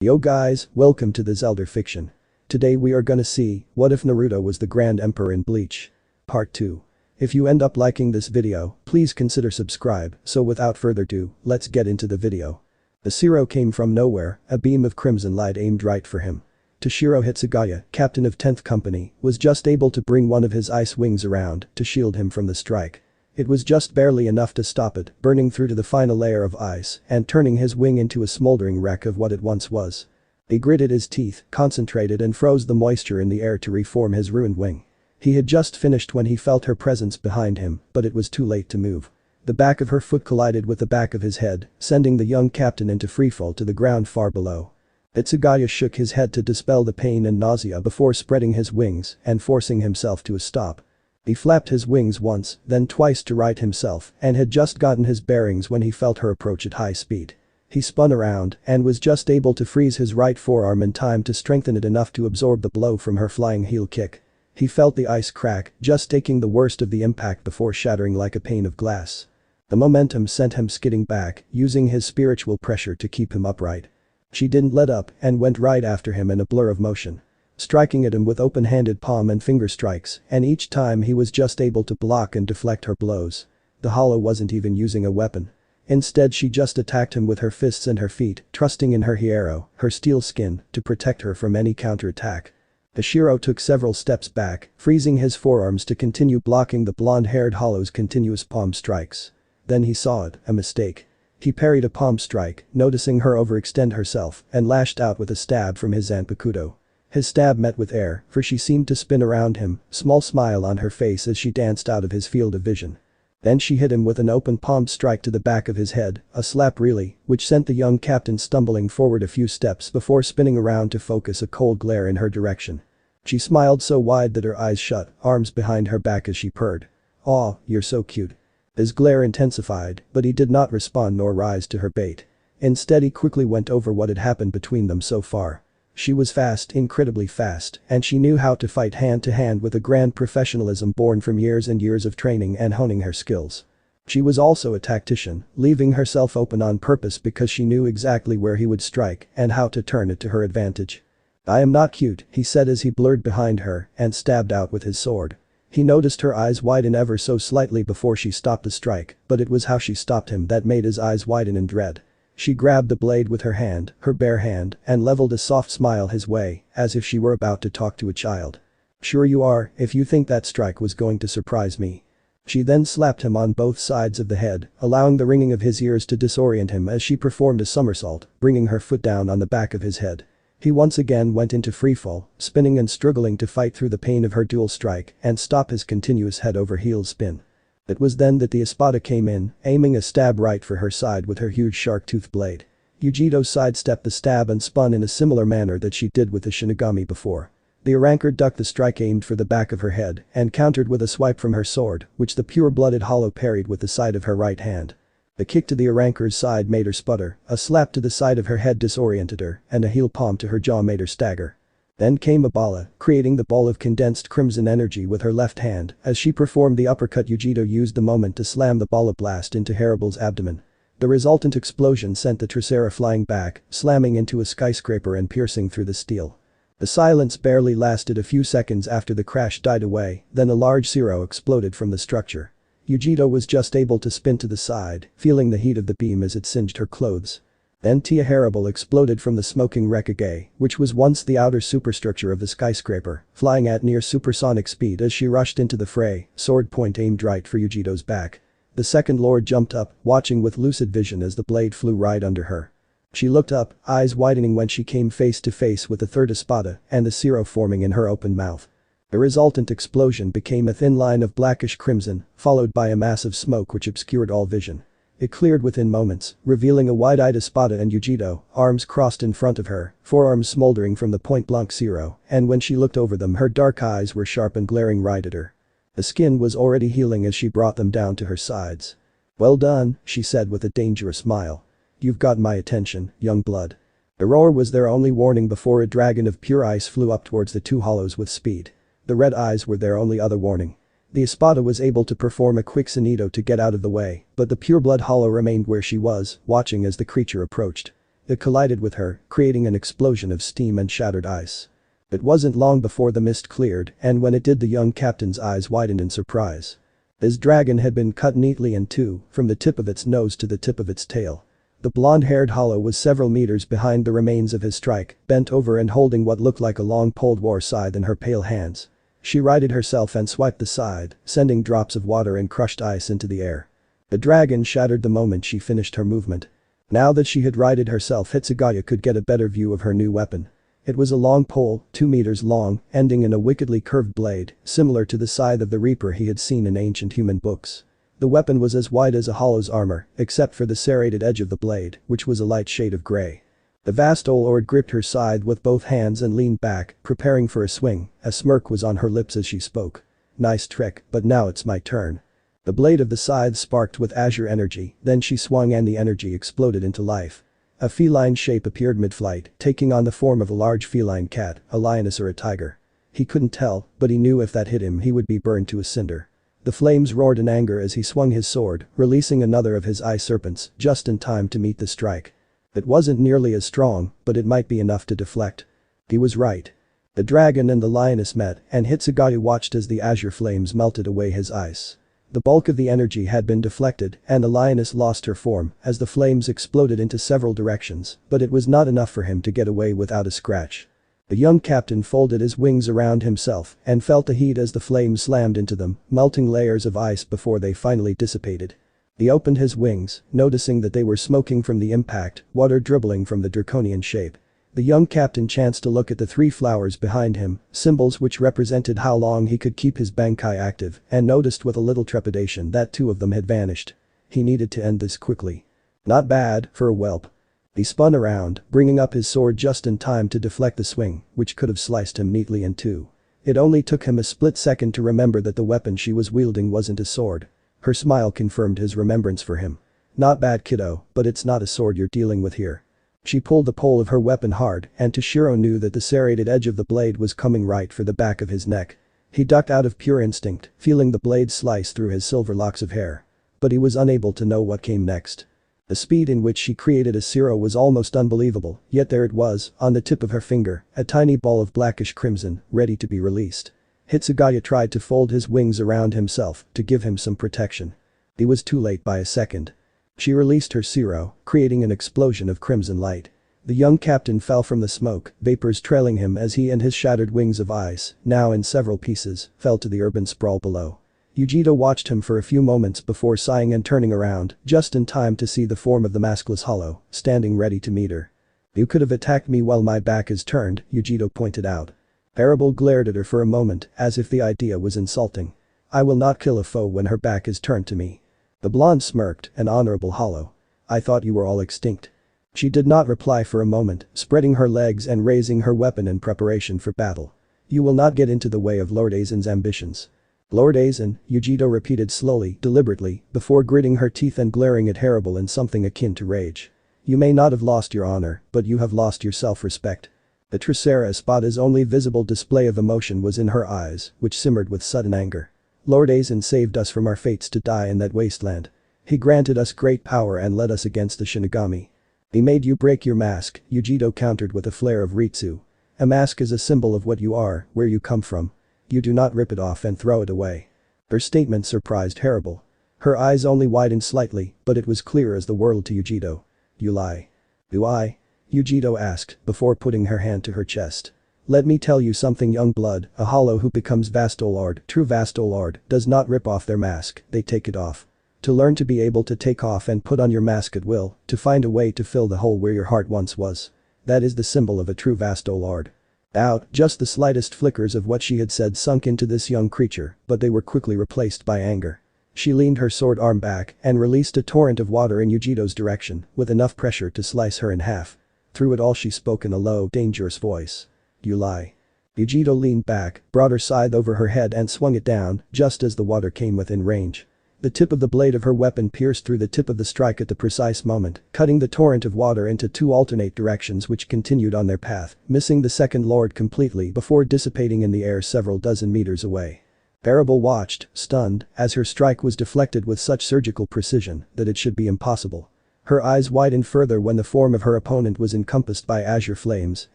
Yo guys, welcome to the Zelda fiction. Today we are gonna see, what if Naruto was the Grand Emperor in Bleach? Part 2. If you end up liking this video, please consider subscribe, so without further ado, let's get into the video. The Zero came from nowhere, a beam of crimson light aimed right for him. Toshiro Hitsugaya, captain of 10th Company, was just able to bring one of his ice wings around to shield him from the strike. It was just barely enough to stop it, burning through to the final layer of ice and turning his wing into a smoldering wreck of what it once was. He gritted his teeth, concentrated and froze the moisture in the air to reform his ruined wing. He had just finished when he felt her presence behind him, but it was too late to move. The back of her foot collided with the back of his head, sending the young captain into freefall to the ground far below. Hitsugaya shook his head to dispel the pain and nausea before spreading his wings and forcing himself to a stop. He flapped his wings once, then twice to right himself and had just gotten his bearings when he felt her approach at high speed. He spun around and was just able to freeze his right forearm in time to strengthen it enough to absorb the blow from her flying heel kick. He felt the ice crack, just taking the worst of the impact before shattering like a pane of glass. The momentum sent him skidding back, using his spiritual pressure to keep him upright. She didn't let up and went right after him in a blur of motion. Striking at him with open-handed palm and finger strikes, and each time he was just able to block and deflect her blows. The hollow wasn't even using a weapon. Instead she just attacked him with her fists and her feet, trusting in her hierro, her steel skin, to protect her from any counterattack. Toshiro took several steps back, freezing his forearms to continue blocking the blonde-haired hollow's continuous palm strikes. Then he saw it, a mistake. He parried a palm strike, noticing her overextend herself, and lashed out with a stab from his Zanpakuto. His stab met with air, for she seemed to spin around him, small smile on her face as she danced out of his field of vision. Then she hit him with an open palm strike to the back of his head, a slap really, which sent the young captain stumbling forward a few steps before spinning around to focus a cold glare in her direction. She smiled so wide that her eyes shut, arms behind her back as she purred. "Aw, you're so cute." His glare intensified, but he did not respond nor rise to her bait. Instead he quickly went over what had happened between them so far. She was fast, incredibly fast, and she knew how to fight hand to hand with a grand professionalism born from years and years of training and honing her skills. She was also a tactician, leaving herself open on purpose because she knew exactly where he would strike and how to turn it to her advantage. "I am not cute," he said as he blurred behind her and stabbed out with his sword. He noticed her eyes widen ever so slightly before she stopped the strike, but it was how she stopped him that made his eyes widen in dread. She grabbed the blade with her hand, her bare hand, and leveled a soft smile his way, as if she were about to talk to a child. "Sure you are, if you think that strike was going to surprise me." She then slapped him on both sides of the head, allowing the ringing of his ears to disorient him as she performed a somersault, bringing her foot down on the back of his head. He once again went into freefall, spinning and struggling to fight through the pain of her dual strike and stop his continuous head over heels spin. It was then that the espada came in, aiming a stab right for her side with her huge shark-toothed blade. Yugito sidestepped the stab and spun in a similar manner that she did with the Shinigami before. The Arrancar ducked the strike aimed for the back of her head and countered with a swipe from her sword, which the pure-blooded hollow parried with the side of her right hand. A kick to the Arrancar's side made her sputter, a slap to the side of her head disoriented her, and a heel palm to her jaw made her stagger. Then came a bala, creating the ball of condensed crimson energy with her left hand. As she performed the uppercut, Yugito used the moment to slam the bala blast into Haribel's abdomen. The resultant explosion sent the Tricera flying back, slamming into a skyscraper and piercing through the steel. The silence barely lasted a few seconds after the crash died away, then a large Zero exploded from the structure. Yugito was just able to spin to the side, feeling the heat of the beam as it singed her clothes. Then Tia Haribel exploded from the smoking wreckage, which was once the outer superstructure of the skyscraper, flying at near supersonic speed as she rushed into the fray, sword point aimed right for Yugito's back. The second lord jumped up, watching with lucid vision as the blade flew right under her. She looked up, eyes widening when she came face to face with the third espada and the Zero forming in her open mouth. The resultant explosion became a thin line of blackish crimson, followed by a mass of smoke which obscured all vision. It cleared within moments, revealing a wide-eyed espada and Yugito, arms crossed in front of her, forearms smoldering from the point-blank Zero, and when she looked over them her dark eyes were sharp and glaring right at her. The skin was already healing as she brought them down to her sides. "Well done," she said with a dangerous smile. "You've got my attention, young blood." The roar was their only warning before a dragon of pure ice flew up towards the two hollows with speed. The red eyes were their only other warning. The espada was able to perform a quick Sonido to get out of the way, but the pureblood hollow remained where she was, watching as the creature approached. It collided with her, creating an explosion of steam and shattered ice. It wasn't long before the mist cleared, and when it did the young captain's eyes widened in surprise. His dragon had been cut neatly in two, from the tip of its nose to the tip of its tail. The blonde-haired hollow was several meters behind the remains of his strike, bent over and holding what looked like a long poled war scythe in her pale hands. She righted herself and swiped the scythe, sending drops of water and crushed ice into the air. The dragon shattered the moment she finished her movement. Now that she had righted herself, Hitsugaya could get a better view of her new weapon. It was a long pole, 2 meters long, ending in a wickedly curved blade, similar to the scythe of the Reaper he had seen in ancient human books. The weapon was as wide as a hollow's armor, except for the serrated edge of the blade, which was a light shade of gray. The vast Lord gripped her scythe with both hands and leaned back, preparing for a swing. A smirk was on her lips as she spoke. "Nice trick, but now it's my turn." The blade of the scythe sparked with azure energy, then she swung and the energy exploded into life. A feline shape appeared mid-flight, taking on the form of a large feline cat, a lioness or a tiger. He couldn't tell, but he knew if that hit him he would be burned to a cinder. The flames roared in anger as he swung his sword, releasing another of his eye serpents, just in time to meet the strike. It wasn't nearly as strong, but it might be enough to deflect. He was right. The dragon and the lioness met, and Hitsugaya watched as the azure flames melted away his ice. The bulk of the energy had been deflected, and the lioness lost her form as the flames exploded into several directions, but it was not enough for him to get away without a scratch. The young captain folded his wings around himself and felt the heat as the flames slammed into them, melting layers of ice before they finally dissipated. He opened his wings, noticing that they were smoking from the impact, water dribbling from the draconian shape. The young captain chanced to look at the 3 flowers behind him, symbols which represented how long he could keep his Bankai active, and noticed with a little trepidation that 2 of them had vanished. He needed to end this quickly. Not bad, for a whelp. He spun around, bringing up his sword just in time to deflect the swing, which could have sliced him neatly in 2. It only took him a split second to remember that the weapon she was wielding wasn't a sword. Her smile confirmed his remembrance for him. "Not bad, kiddo, but it's not a sword you're dealing with here." She pulled the pole of her weapon hard, and Toshiro knew that the serrated edge of the blade was coming right for the back of his neck. He ducked out of pure instinct, feeling the blade slice through his silver locks of hair. But he was unable to know what came next. The speed in which she created a zero was almost unbelievable, yet there it was, on the tip of her finger, a tiny ball of blackish crimson, ready to be released. Hitsugaya tried to fold his wings around himself to give him some protection. He was too late by a second. She released her zero, creating an explosion of crimson light. The young captain fell from the smoke, vapors trailing him as he and his shattered wings of ice, now in several pieces, fell to the urban sprawl below. Yugito watched him for a few moments before sighing and turning around, just in time to see the form of the maskless hollow, standing ready to meet her. "You could have attacked me while my back is turned," Yugito pointed out. Parable glared at her for a moment, as if the idea was insulting. "I will not kill a foe when her back is turned to me." The blonde smirked, an honorable hollow. "I thought you were all extinct." She did not reply for a moment, spreading her legs and raising her weapon in preparation for battle. "You will not get into the way of Lord Aizen's ambitions." "Lord Aizen," Yugito repeated slowly, deliberately, before gritting her teeth and glaring at Harable in something akin to rage. "You may not have lost your honor, but you have lost your self-respect." The Tricera Spada's only visible display of emotion was in her eyes, which simmered with sudden anger. "Lord Aizen saved us from our fates to die in that wasteland. He granted us great power and led us against the Shinigami. He made you break your mask," Yugito countered with a flare of Ritsu. "A mask is a symbol of what you are, where you come from. You do not rip it off and throw it away." Her statement surprised Harable. Her eyes only widened slightly, but it was clear as the world to Yugito. "You lie." "Do I?" Yugito asked, before putting her hand to her chest. "Let me tell you something, young blood, a hollow who becomes Vastolord, true Vastolord, does not rip off their mask, they take it off. To learn to be able to take off and put on your mask at will, to find a way to fill the hole where your heart once was. That is the symbol of a true Vastolord." Out, just the slightest flickers of what she had said sunk into this young creature, but they were quickly replaced by anger. She leaned her sword arm back and released a torrent of water in Yugito's direction, with enough pressure to slice her in half. Through it all she spoke in a low, dangerous voice. "You lie." Yugito leaned back, brought her scythe over her head and swung it down, just as the water came within range. The tip of the blade of her weapon pierced through the tip of the strike at the precise moment, cutting the torrent of water into 2 alternate directions which continued on their path, missing the second lord completely before dissipating in the air several dozen meters away. Parable watched, stunned, as her strike was deflected with such surgical precision that it should be impossible. Her eyes widened further when the form of her opponent was encompassed by azure flames,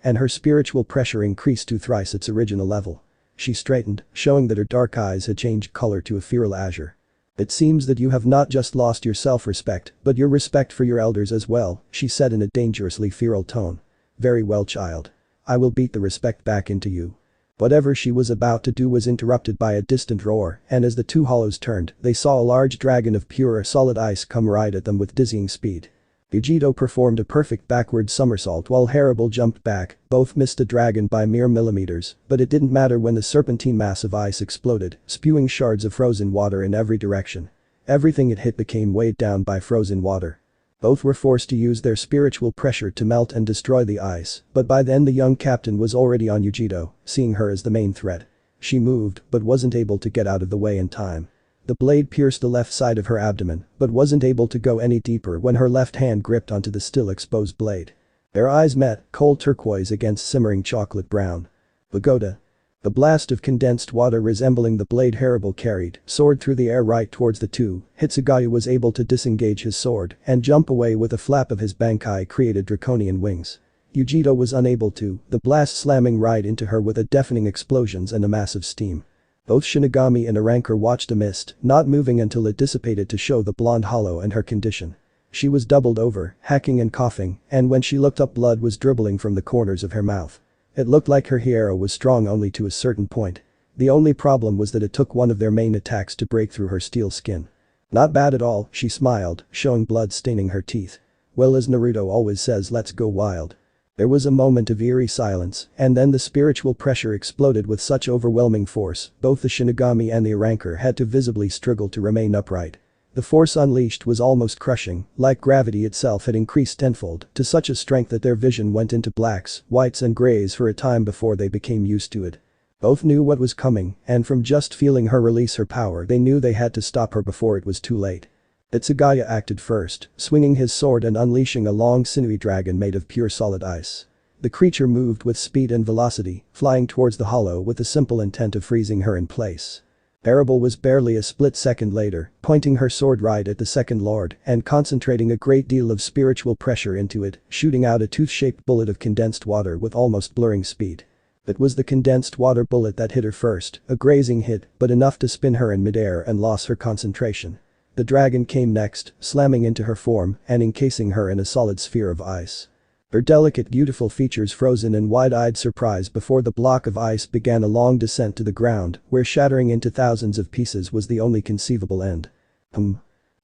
and her spiritual pressure increased to thrice its original level. She straightened, showing that her dark eyes had changed color to a feral azure. "It seems that you have not just lost your self-respect, but your respect for your elders as well," she said in a dangerously feral tone. "Very well, child. I will beat the respect back into you." Whatever she was about to do was interrupted by a distant roar, and as the two hollows turned, they saw a large dragon of pure solid ice come right at them with dizzying speed. Yugito performed a perfect backward somersault while Hannibal jumped back, both missed the dragon by mere millimeters, but it didn't matter when the serpentine mass of ice exploded, spewing shards of frozen water in every direction. Everything it hit became weighed down by frozen water. Both were forced to use their spiritual pressure to melt and destroy the ice, but by then the young captain was already on Yugito, seeing her as the main threat. She moved, but wasn't able to get out of the way in time. The blade pierced the left side of her abdomen, but wasn't able to go any deeper when her left hand gripped onto the still exposed blade. Their eyes met, cold turquoise against simmering chocolate brown. Pagoda. The blast of condensed water resembling the blade Hannibal carried soared through the air right towards the two. Hitsugaya was able to disengage his sword and jump away with a flap of his bankai created draconian wings. Yugito was unable to, the blast slamming right into her with a deafening explosions and a massive steam. Both Shinigami and Arankor watched a mist, not moving until it dissipated to show the blonde hollow and her condition. She was doubled over, hacking and coughing, and when she looked up blood was dribbling from the corners of her mouth. It looked like her Hueco was strong only to a certain point. The only problem was that it took one of their main attacks to break through her steel skin. "Not bad at all," she smiled, showing blood staining her teeth. "Well, as Naruto always says, let's go wild." There was a moment of eerie silence, and then the spiritual pressure exploded with such overwhelming force, both the Shinigami and the Arankor had to visibly struggle to remain upright. The force unleashed was almost crushing, like gravity itself had increased tenfold to such a strength that their vision went into blacks, whites and grays for a time before they became used to it. Both knew what was coming, and from just feeling her release her power they knew they had to stop her before it was too late. Hitsugaya acted first, swinging his sword and unleashing a long sinewy dragon made of pure solid ice. The creature moved with speed and velocity, flying towards the hollow with the simple intent of freezing her in place. Hannibal was barely a split second later, pointing her sword right at the second lord and concentrating a great deal of spiritual pressure into it, shooting out a tooth-shaped bullet of condensed water with almost blurring speed. It was the condensed water bullet that hit her first, a grazing hit, but enough to spin her in midair and lose her concentration. The dragon came next, slamming into her form and encasing her in a solid sphere of ice. Her delicate beautiful features frozen in wide-eyed surprise before the block of ice began a long descent to the ground, where shattering into thousands of pieces was the only conceivable end.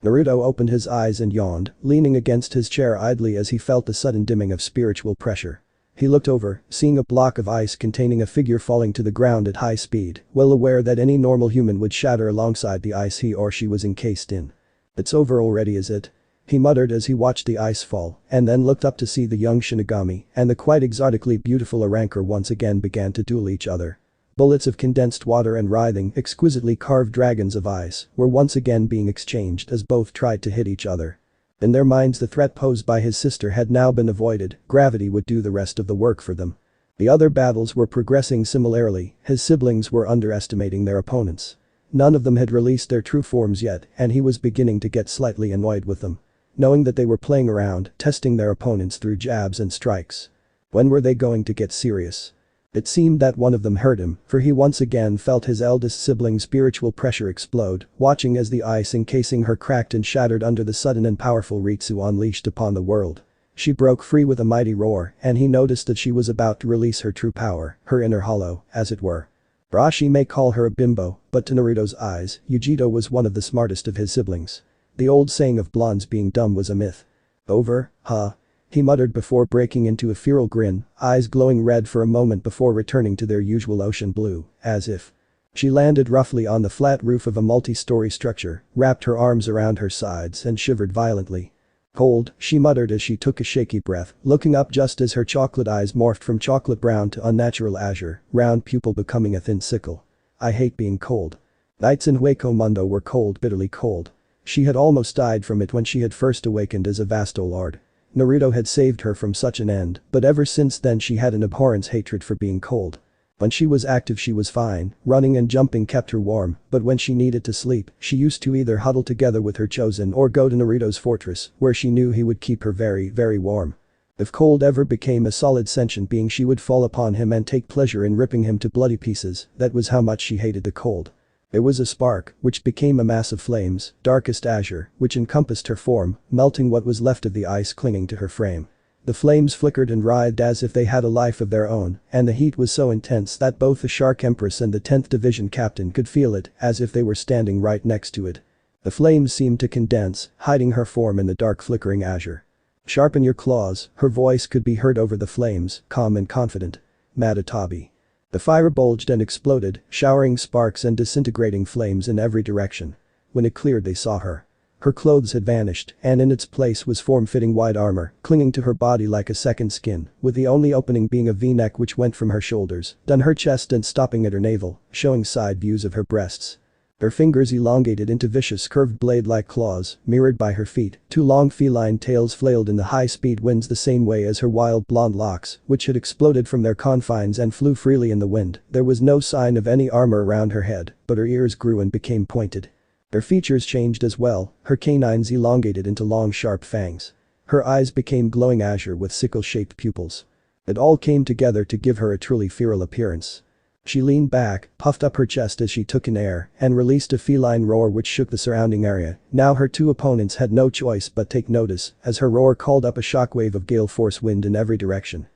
Naruto opened his eyes and yawned, leaning against his chair idly as he felt the sudden dimming of spiritual pressure. He looked over, seeing a block of ice containing a figure falling to the ground at high speed, well aware that any normal human would shatter alongside the ice he or she was encased in. "It's over already, is it?" he muttered as he watched the ice fall, and then looked up to see the young Shinigami and the quite exotically beautiful Arankor once again began to duel each other. Bullets of condensed water and writhing, exquisitely carved dragons of ice were once again being exchanged as both tried to hit each other. In their minds the threat posed by his sister had now been avoided, gravity would do the rest of the work for them. The other battles were progressing similarly, his siblings were underestimating their opponents. None of them had released their true forms yet, and he was beginning to get slightly annoyed with them. Knowing that they were playing around, testing their opponents through jabs and strikes. When were they going to get serious? It seemed that one of them hurt him, for he once again felt his eldest sibling's spiritual pressure explode, watching as the ice encasing her cracked and shattered under the sudden and powerful Ritsu unleashed upon the world. She broke free with a mighty roar, and he noticed that she was about to release her true power, her inner hollow, as it were. Rashi may call her a bimbo, but to Naruto's eyes, Yugito was one of the smartest of his siblings. The old saying of blondes being dumb was a myth. "Over, huh?" he muttered before breaking into a feral grin, eyes glowing red for a moment before returning to their usual ocean blue, as if. She landed roughly on the flat roof of a multi-story structure, wrapped her arms around her sides and shivered violently. "Cold," she muttered as she took a shaky breath, looking up just as her chocolate eyes morphed from chocolate brown to unnatural azure, round pupil becoming a thin sickle. "I hate being cold." Nights in Hueco Mundo were cold, bitterly cold. She had almost died from it when she had first awakened as a Vasto Lord. Naruto had saved her from such an end, but ever since then she had an abhorrent hatred for being cold. When she was active she was fine, running and jumping kept her warm, but when she needed to sleep, she used to either huddle together with her chosen or go to Naruto's fortress, where she knew he would keep her very, very warm. If cold ever became a solid sentient being she would fall upon him and take pleasure in ripping him to bloody pieces, that was how much she hated the cold. It was a spark, which became a mass of flames, darkest azure, which encompassed her form, melting what was left of the ice clinging to her frame. The flames flickered and writhed as if they had a life of their own, and the heat was so intense that both the Shark Empress and the 10th Division captain could feel it, as if they were standing right next to it. The flames seemed to condense, hiding her form in the dark flickering azure. "Sharpen your claws," her voice could be heard over the flames, calm and confident. Madatabi. The fire bulged and exploded, showering sparks and disintegrating flames in every direction. When it cleared they saw her. Her clothes had vanished, and in its place was form-fitting white armor, clinging to her body like a second skin, with the only opening being a V-neck which went from her shoulders, down her chest and stopping at her navel, showing side views of her breasts. Her fingers elongated into vicious curved blade-like claws, mirrored by her feet, two long feline tails flailed in the high-speed winds the same way as her wild blonde locks, which had exploded from their confines and flew freely in the wind. There was no sign of any armor around her head, but her ears grew and became pointed. Her features changed as well, her canines elongated into long sharp fangs. Her eyes became glowing azure with sickle-shaped pupils. It all came together to give her a truly feral appearance. She leaned back, puffed up her chest as she took in air, and released a feline roar which shook the surrounding area. Now her two opponents had no choice but take notice, as her roar called up a shockwave of gale force wind in every direction.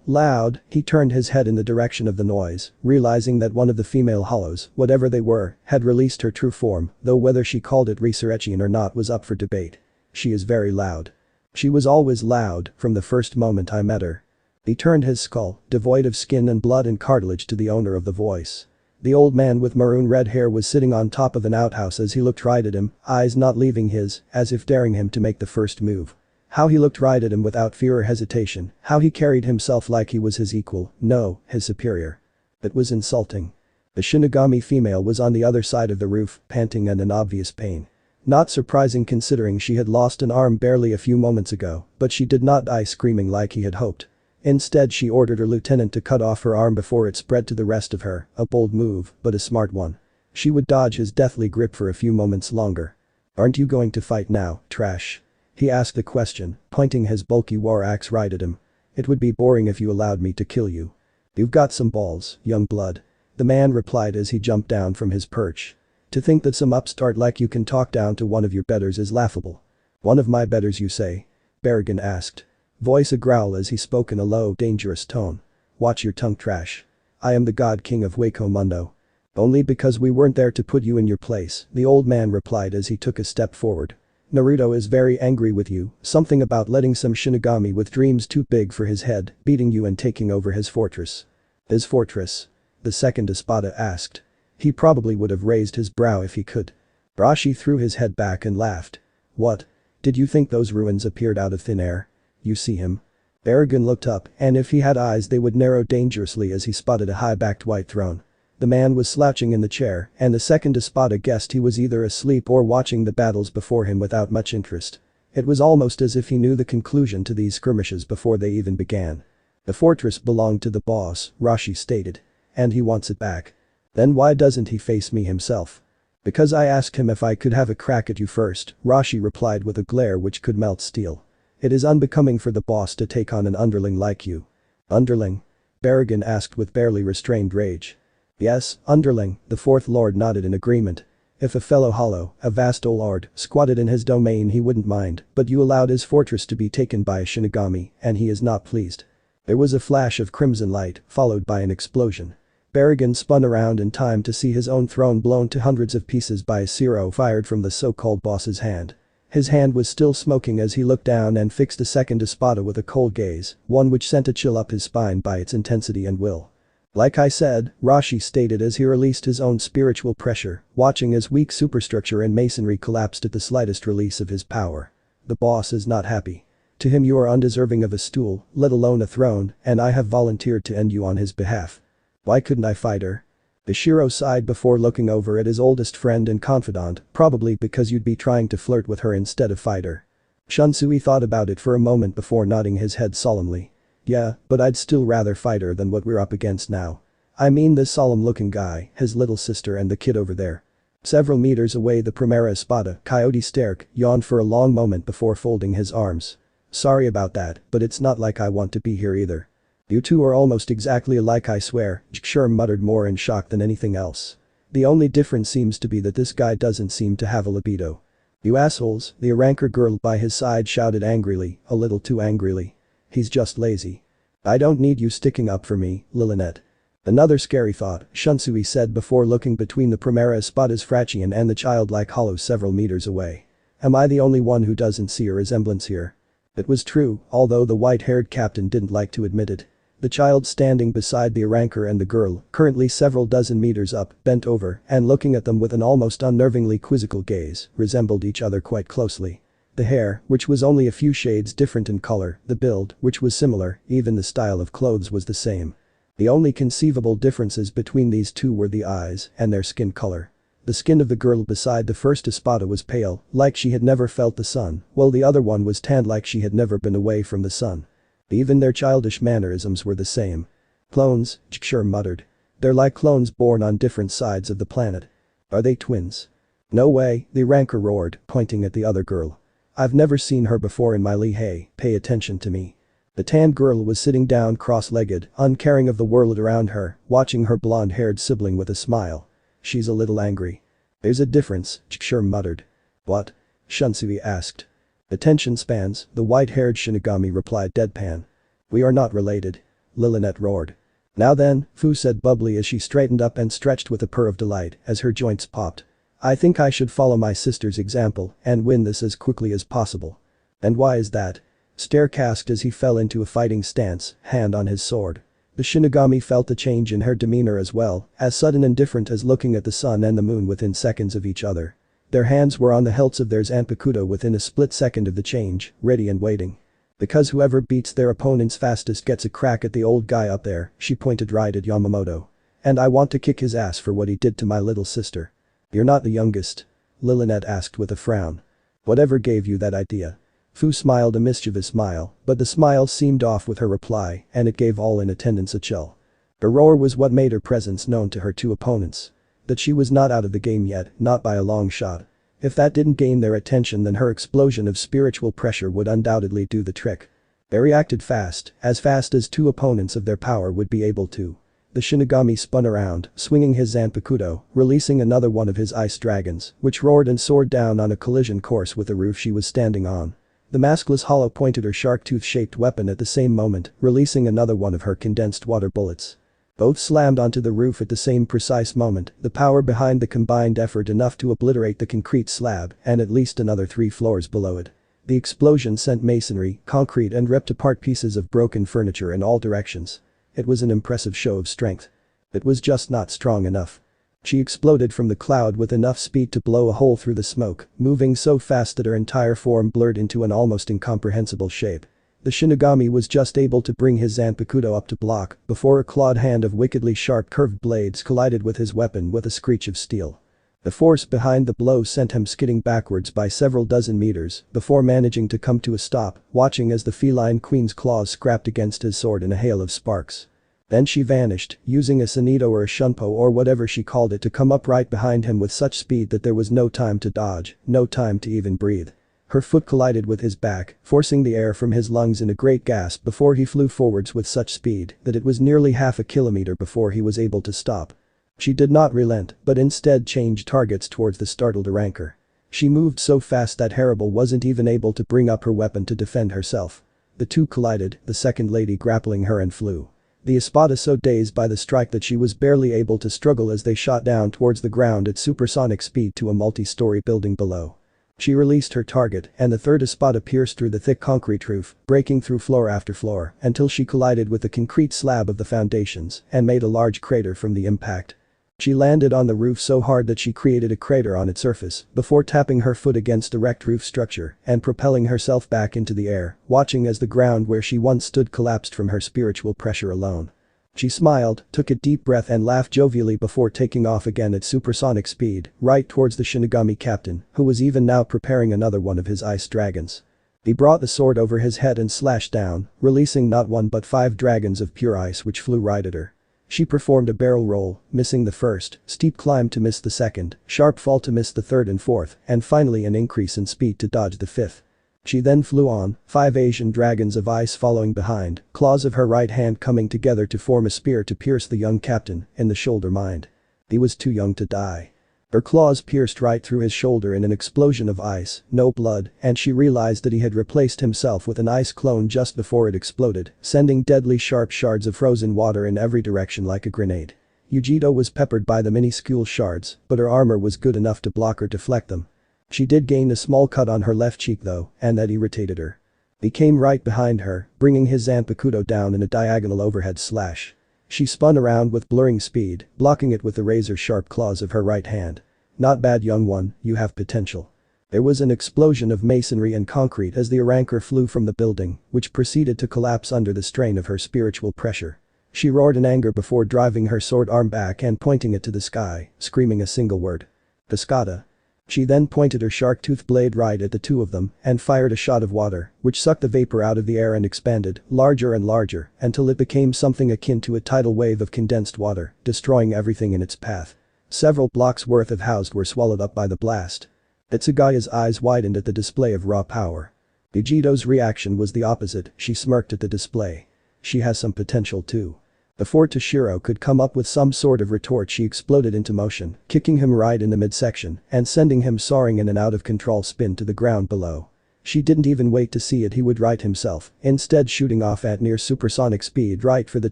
Loud, he turned his head in the direction of the noise, realizing that one of the female hollows, whatever they were, had released her true form, though whether she called it resurrection or not was up for debate. She is very loud. She was always loud, from the first moment I met her. He turned his skull, devoid of skin and blood and cartilage, to the owner of the voice. The old man with maroon red hair was sitting on top of an outhouse as he looked right at him, eyes not leaving his, as if daring him to make the first move. How he looked right at him without fear or hesitation, how he carried himself like he was his equal, no, his superior. It was insulting. The Shinigami female was on the other side of the roof, panting and in obvious pain. Not surprising considering she had lost an arm barely a few moments ago, but she did not die screaming like he had hoped. Instead she ordered her lieutenant to cut off her arm before it spread to the rest of her, a bold move, but a smart one. She would dodge his deathly grip for a few moments longer. "Aren't you going to fight now, trash?" He asked the question, pointing his bulky war axe right at him. "It would be boring if you allowed me to kill you. You've got some balls, young blood." The man replied as he jumped down from his perch. "To think that some upstart like you can talk down to one of your betters is laughable." "One of my betters you say?" Baragan asked. Voice a growl as he spoke in a low, dangerous tone. "Watch your tongue, trash. I am the God King of Hueco Mundo." "Only because we weren't there to put you in your place," the old man replied as he took a step forward. "Naruto is very angry with you, something about letting some Shinigami with dreams too big for his head, beating you and taking over his fortress." "His fortress?" the second Espada asked. He probably would have raised his brow if he could. Rashi threw his head back and laughed. "What? Did you think those ruins appeared out of thin air? You see him?" Baragan looked up, and if he had eyes they would narrow dangerously as he spotted a high-backed white throne. The man was slouching in the chair, and the second Espada guessed he was either asleep or watching the battles before him without much interest. It was almost as if he knew the conclusion to these skirmishes before they even began. "The fortress belonged to the boss," Rashi stated. "And he wants it back." "Then why doesn't he face me himself?" "Because I asked him if I could have a crack at you first," Rashi replied with a glare which could melt steel. "It is unbecoming for the boss to take on an underling like you." "Underling?" Baragan asked with barely restrained rage. "Yes, underling," the fourth lord nodded in agreement. "If a fellow hollow, a vast old lord, squatted in his domain he wouldn't mind, but you allowed his fortress to be taken by a Shinigami, and he is not pleased." There was a flash of crimson light, followed by an explosion. Baragan spun around in time to see his own throne blown to hundreds of pieces by a Zero fired from the so-called boss's hand. His hand was still smoking as he looked down and fixed a second Espada with a cold gaze, one which sent a chill up his spine by its intensity and will. "Like I said," Rashi stated as he released his own spiritual pressure, watching as weak superstructure and masonry collapsed at the slightest release of his power. "The boss is not happy. To him you are undeserving of a stool, let alone a throne, and I have volunteered to end you on his behalf." "Why couldn't I fight her?" Ishiro sighed before looking over at his oldest friend and confidant, "Probably because you'd be trying to flirt with her instead of fight her." Shunsui thought about it for a moment before nodding his head solemnly. "Yeah, but I'd still rather fight her than what we're up against now." I mean this solemn-looking guy, his little sister and the kid over there. Several meters away the Primera Espada, Coyote Sterk, yawned for a long moment before folding his arms. Sorry about that, but it's not like I want to be here either. You two are almost exactly alike, I swear, Jkshur muttered, more in shock than anything else. The only difference seems to be that this guy doesn't seem to have a libido. You assholes, the Arankar girl by his side shouted angrily, a little too angrily. He's just lazy. I don't need you sticking up for me, Lilinet. Another scary thought, Shunsui said before looking between the Primera Espada's Frachian and the childlike hollow several meters away. Am I the only one who doesn't see a resemblance here? It was true, although the white-haired captain didn't like to admit it. The child standing beside the Arankar and the girl, currently several dozen meters up, bent over and looking at them with an almost unnervingly quizzical gaze, resembled each other quite closely. The hair, which was only a few shades different in color, the build, which was similar, even the style of clothes was the same. The only conceivable differences between these two were the eyes and their skin color. The skin of the girl beside the first Espada was pale, like she had never felt the sun, while the other one was tanned like she had never been away from the sun. Even their childish mannerisms were the same. Clones, Jkshur muttered. They're like clones born on different sides of the planet. Are they twins? No way, the Arankar roared, pointing at the other girl. I've never seen her before in my Lehei, pay attention to me. The tanned girl was sitting down cross-legged, uncaring of the world around her, watching her blonde-haired sibling with a smile. She's a little angry. There's a difference, Jkshur muttered. What? Shunsui asked. Attention spans, the white-haired Shinigami replied deadpan. We are not related. Lilinet roared. Now then, Fu said bubbly as she straightened up and stretched with a purr of delight as her joints popped. I think I should follow my sister's example and win this as quickly as possible. And why is that? Sterk asked as he fell into a fighting stance, hand on his sword. The Shinigami felt a change in her demeanor as well, as sudden and different as looking at the sun and the moon within seconds of each other. Their hands were on the hilts of their zanpakuto within a split second of the change, ready and waiting. Because whoever beats their opponents fastest gets a crack at the old guy up there, she pointed right at Yamamoto. And I want to kick his ass for what he did to my little sister. You're not the youngest? Lilinet asked with a frown. Whatever gave you that idea? Fu smiled a mischievous smile, but the smile seemed off with her reply and it gave all in attendance a chill. Her roar was what made her presence known to her two opponents. That she was not out of the game yet, not by a long shot. If that didn't gain their attention, then her explosion of spiritual pressure would undoubtedly do the trick. They reacted fast as two opponents of their power would be able to. The Shinigami spun around, swinging his Zanpakuto, releasing another one of his ice dragons, which roared and soared down on a collision course with the roof she was standing on. The maskless hollow pointed her shark tooth-shaped weapon at the same moment, releasing another one of her condensed water bullets. Both slammed onto the roof at the same precise moment, the power behind the combined effort enough to obliterate the concrete slab and at least another 3 floors below it. The explosion sent masonry, concrete and ripped apart pieces of broken furniture in all directions. It was an impressive show of strength. It was just not strong enough. She exploded from the cloud with enough speed to blow a hole through the smoke, moving so fast that her entire form blurred into an almost incomprehensible shape. The Shinigami was just able to bring his Zanpakuto up to block before a clawed hand of wickedly sharp curved blades collided with his weapon with a screech of steel. The force behind the blow sent him skidding backwards by several dozen meters before managing to come to a stop, watching as the feline queen's claws scrapped against his sword in a hail of sparks. Then she vanished, using a Sanito or a Shunpo or whatever she called it to come up right behind him with such speed that there was no time to dodge, no time to even breathe. Her foot collided with his back, forcing the air from his lungs in a great gasp before he flew forwards with such speed that it was nearly half a kilometer before he was able to stop. She did not relent, but instead changed targets towards the startled Arankar. She moved so fast that Harrible wasn't even able to bring up her weapon to defend herself. The two collided, the second lady grappling her and flew. The Espada so dazed by the strike that she was barely able to struggle as they shot down towards the ground at supersonic speed to a multi-story building below. She released her target and the third Espada pierced through the thick concrete roof, breaking through floor after floor until she collided with the concrete slab of the foundations and made a large crater from the impact. She landed on the roof so hard that she created a crater on its surface before tapping her foot against the wrecked roof structure and propelling herself back into the air, watching as the ground where she once stood collapsed from her spiritual pressure alone. She smiled, took a deep breath and laughed jovially before taking off again at supersonic speed, right towards the Shinigami captain, who was even now preparing another one of his ice dragons. He brought the sword over his head and slashed down, releasing not one but 5 dragons of pure ice which flew right at her. She performed a barrel roll, missing the first, steep climb to miss the second, sharp fall to miss the third and fourth, and finally an increase in speed to dodge the fifth. She then flew on, 5 Asian dragons of ice following behind, claws of her right hand coming together to form a spear to pierce the young captain in the shoulder mind. He was too young to die. Her claws pierced right through his shoulder in an explosion of ice, no blood, and she realized that he had replaced himself with an ice clone just before it exploded, sending deadly sharp shards of frozen water in every direction like a grenade. Yugito was peppered by the minuscule shards, but her armor was good enough to block or deflect them. She did gain a small cut on her left cheek though, and that irritated her. He came right behind her, bringing his Zanpakuto down in a diagonal overhead slash. She spun around with blurring speed, blocking it with the razor-sharp claws of her right hand. Not bad, young one, you have potential. There was an explosion of masonry and concrete as the Arankar flew from the building, which proceeded to collapse under the strain of her spiritual pressure. She roared in anger before driving her sword arm back and pointing it to the sky, screaming a single word. Cascada. She then pointed her shark-toothed blade right at the two of them and fired a shot of water, which sucked the vapor out of the air and expanded, larger and larger, until it became something akin to a tidal wave of condensed water, destroying everything in its path. Several blocks worth of houses were swallowed up by the blast. Itsagaya's eyes widened at the display of raw power. Yugito's reaction was the opposite, she smirked at the display. She has some potential too. Before Toshiro could come up with some sort of retort, she exploded into motion, kicking him right in the midsection and sending him soaring in an out-of-control spin to the ground below. She didn't even wait to see it he would right himself, instead shooting off at near supersonic speed right for the